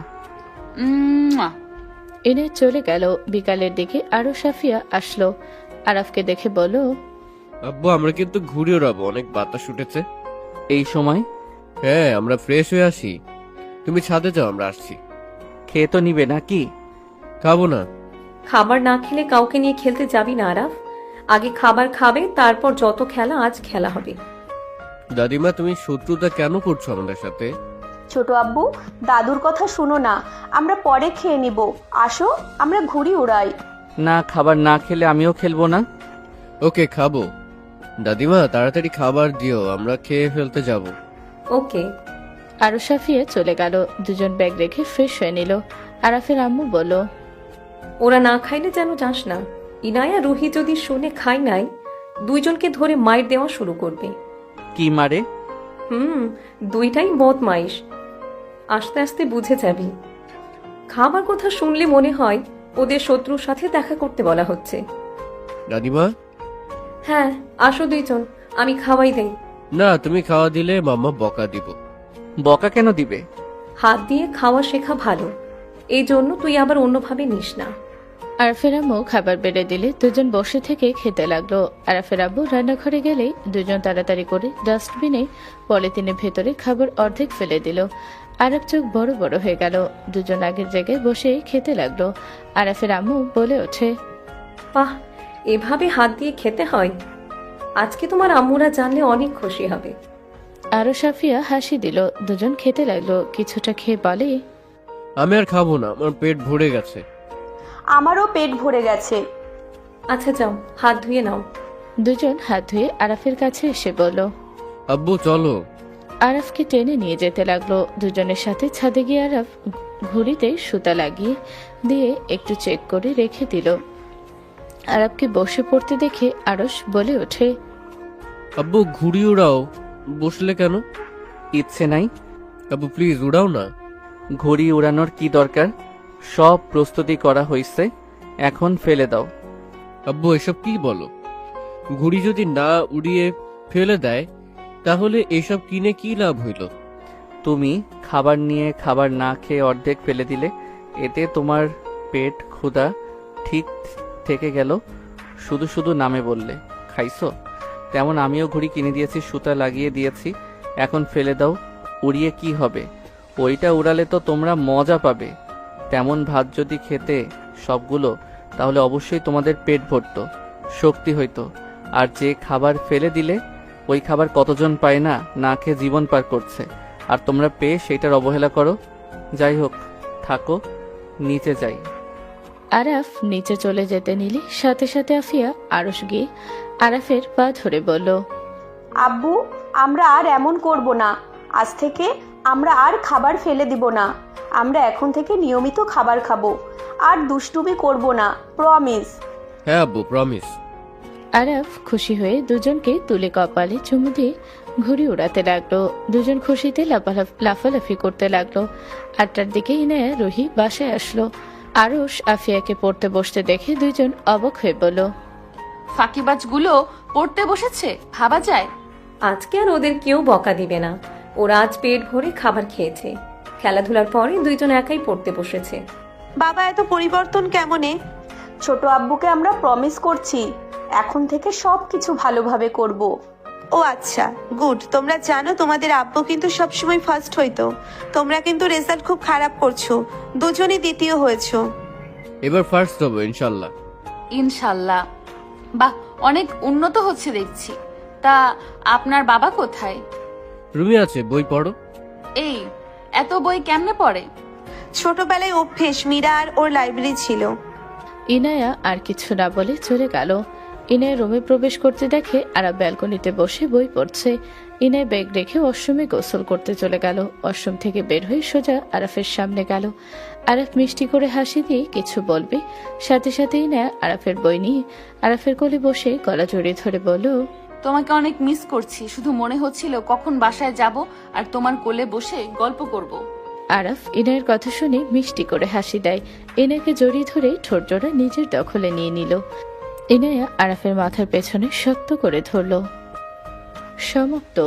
ইনায়া চলে গেল। বিকালের দিকে আরো সাফিয়া আসলো। আরাফকে দেখে বলল, আব্বু আমরা কিন্তু ঘুরে উড়াবো, অনেক বাতাস উঠেছে। এই সময় হ্যাঁ, আমরা ফ্রেশ হয়ে আসি। তুমি ছাদে যাও, আমরা আসছি। খেয়ে তো নিবে নাকি? খাবো না। খাবার না খেলে কাউকে নিয়ে খেলতে যাবি না আরাফ। আগে খাবার খাবে, তারপর যত খেলা আজ খেলা হবে। দাদিমা, তুমি শত্রুতা কেন করছো আমাদের সাথে? ছোট আব্বু, দাদুর কথা শুনো না, আমরা পরে খেয়ে নিব। আসো, আমরা ঘুড়ি উড়াই। না, খাবার না খেলে আমিও খেলবো না। ওকে, খাবো। দাদিমা, তাড়াতাড়ি খাবার দিও, আমরা খেয়ে ফেলতে যাব। ওকে। আরও সাফিয়া চলে গেল। দুজন ব্যাগ রেখে ফ্রেশ হয়ে নিল। আরাফের আম্মু বলল, ওরা না খাইলে যেন যাস না। ইনায়া রুহি যদি শুনে খাই নাই, দুইজনকে ধরে মাইর দেওয়া শুরু করবে। কি মারে? দুইটাই বদমাইশ। আস্তে আস্তে বুঝে যাবি। খাবার কথা শুনলে মনে হয় ওদের শত্রুর সাথে দেখা করতে বলা হচ্ছে। দাদিমা? হ্যাঁ, আসো দুইজন, আমি খাওয়াই দেই। না, তুমি খাওয়া দিলে মাম্মা বকা দিব। বকা কেন দিবে? হাত দিয়ে খাওয়া শেখা ভালো, এই জন্য তুই আবার অন্যভাবে নিস না। আরাফের আম্মু খাবার বেড়ে দিলে দুজন বসে থেকে খেতে লাগলো। আরাফের আব্বু রান্নাঘরে গেলেই দুজন তাড়াতাড়ি করে ডাস্টবিনে পলিথিনের ভেতরে খাবার অর্ধেক ফেলে দিল। আরাফ চোখ বড় বড় হয়ে গেল। দুজন আগের জায়গায় বসে খেতে লাগলো। আরাফের আম্মু বলে ওঠে, বাহ, এভাবে হাত দিয়ে খেতে হয়। আজকে তোমার আম্মুরা জানলে অনেক খুশি হবে। আরো সাফিয়া হাসি দিল। দুজন খেতে লাগলো। কিছুটা খেয়ে বলে, আমি আর খাবো না, আমার পেট ভরে গেছে। আমারও পেট ভরে গেছে। আচ্ছা যাও, হাত ধুয়ে নাও। দুজন হাত ধুয়ে আরাফের কাছে এসে বলল। আব্বু চলো। আরাফকে টেনে নিয়ে যেতে লাগলো। দুজনের সাথে ছাদে গিয়ে আরাফ ঘুড়িতে সুতা লাগিয়ে দিয়ে একটু চেক করে রেখে দিল। আরাফকে বসে পড়তে দেখে আরশ বলে ওঠে, আব্বু ঘুড়ি উড়াও। বসলে কেন? ইচ্ছে নাই। আব্বু প্লিজ উড়াও না। ঘড়ি উড়ানোর কি দরকার? সব প্রস্তুতি করা হয়েছে, এখন ফেলে দাও। আব্বু এসব কি বলো? ঘুড়ি যদি না উড়িয়ে ফেলে দেয় তাহলে এসব কিনে কি লাভ হইল? তুমি খাবার নিয়ে খাবার না খেয়ে অর্ধেক ফেলে দিলে, এতে তোমার পেট ক্ষুধা ঠিক থেকে গেল। শুধু শুধু নামে বললে খাইছো। তেমন আমিও ঘুড়ি কিনে দিয়েছি, সুতা লাগিয়ে দিয়েছি, এখন ফেলে দাও। উড়িয়ে কি হবে? ওইটা উড়ালে তো তোমরা মজা পাবে। তেমন ভাত যদি খেতে সবগুলো, তাহলে অবশ্যই তোমাদের পেট ভরতো, শক্তি হইতো। আর যে খাবার ফেলে দিলে, ওই খাবার কতজন পায় না, না খেয়ে জীবন পার করছে, আর তোমরা পেয়ে সেটার অবহেলা করো। যাই হোক, থাকো, নিচে যাই। আরাফ নিচে চলে যেতে নিলে সাথে সাথে আফিয়া আরশ গিয়ে আরাফের পা ধরে বলল, আব্বু, আমরা আর এমন করব না। আজ থেকে আমরা আর খাবার ফেলে দিব না। আমরা এখন থেকে নিয়মিত খাবার খাবো, আর দুষ্টুমি করব না, প্রমিস। হ্যাঁ আব্বু, প্রমিস। আরাফ খুশি হয়ে দুজনকে তুলে কপালে চুমু দিয়ে ঘুড়ি উড়াতে লাগলো। দুজন খুশিতে লাফালাফি করতে লাগলো। 8টার দিকে ইনায়া রুহি বাসায় আসলো। আরশ আফিয়াকে পড়তে বসতে দেখে দুজন অবাক হয়ে বলল, ফাঁকিবাজগুলো পড়তে বসেছে, ভাবা যায়। আজকে আর ওদের কেউ বকা দিবে না। ওরা আজ পেট ভরে খাবার খেয়েছে। খেলাধুলার পরে দুইজন একাই পড়তে বসেছে। বাবা, এত পরিবর্তন কেমনে? ছোট আব্বুকে আমরা প্রমিস করছি, এখন থেকে সব কিছু ভালোভাবে করব। ও আচ্ছা, গুড। তোমরা জানো তোমাদের আব্বু কিন্তু সবসময় ফার্স্ট হইতো। তোমরা কিন্তু রেজাল্ট খুব খারাপ করছো, দুজনই দ্বিতীয় হয়েছো। এবার ফার্স্ট হবো ইনশাল্লাহ। ইনশাল্লাহ। বাহ, অনেক উন্নত হচ্ছে দেখছি। তা আপনার বাবা কোথায়? রুমি আছে, বই পড়ো। এই এত বই কেমনে পড়ে? ছোটবেলায় অভ্যেস, মীরা আর ওর লাইব্রেরি ছিল। ইনায়া আর কিছু না বলে চলে গেল। ইনায়া রুমে প্রবেশ করতে দেখে আরাফ ব্যালকনিতে বসে বই পড়ছে। ইনায়া ব্যাগ রেখে ওয়াশরুমে গোসল করতে চলে গেল। ওয়াশরুম থেকে বের হয়ে সোজা আরাফের সামনে গেল। আরাফ মিষ্টি করে হাসি দিয়ে কিছু বলবে, সাথে সাথে ইনায়া আরাফের বই নিয়ে আরাফের কোলে বসে গলা জড়িয়ে ধরে বলল, তোমাকে অনেক মিস করছি। শুধু মনে হচ্ছিল কখন বাসায় যাব আর তোমার কোলে বসে গল্প করব। আরাফ ইনায়ের কথা শুনে মিষ্টি করে হাসি দেয়। ইনায়াকে জড়িয়ে ধরে ঠোঁট জোড়া নিজের দখলে নিয়ে নিল। ইনায়া আরাফের মাথার পেছনে শক্ত করে ধরল। সমাপ্ত।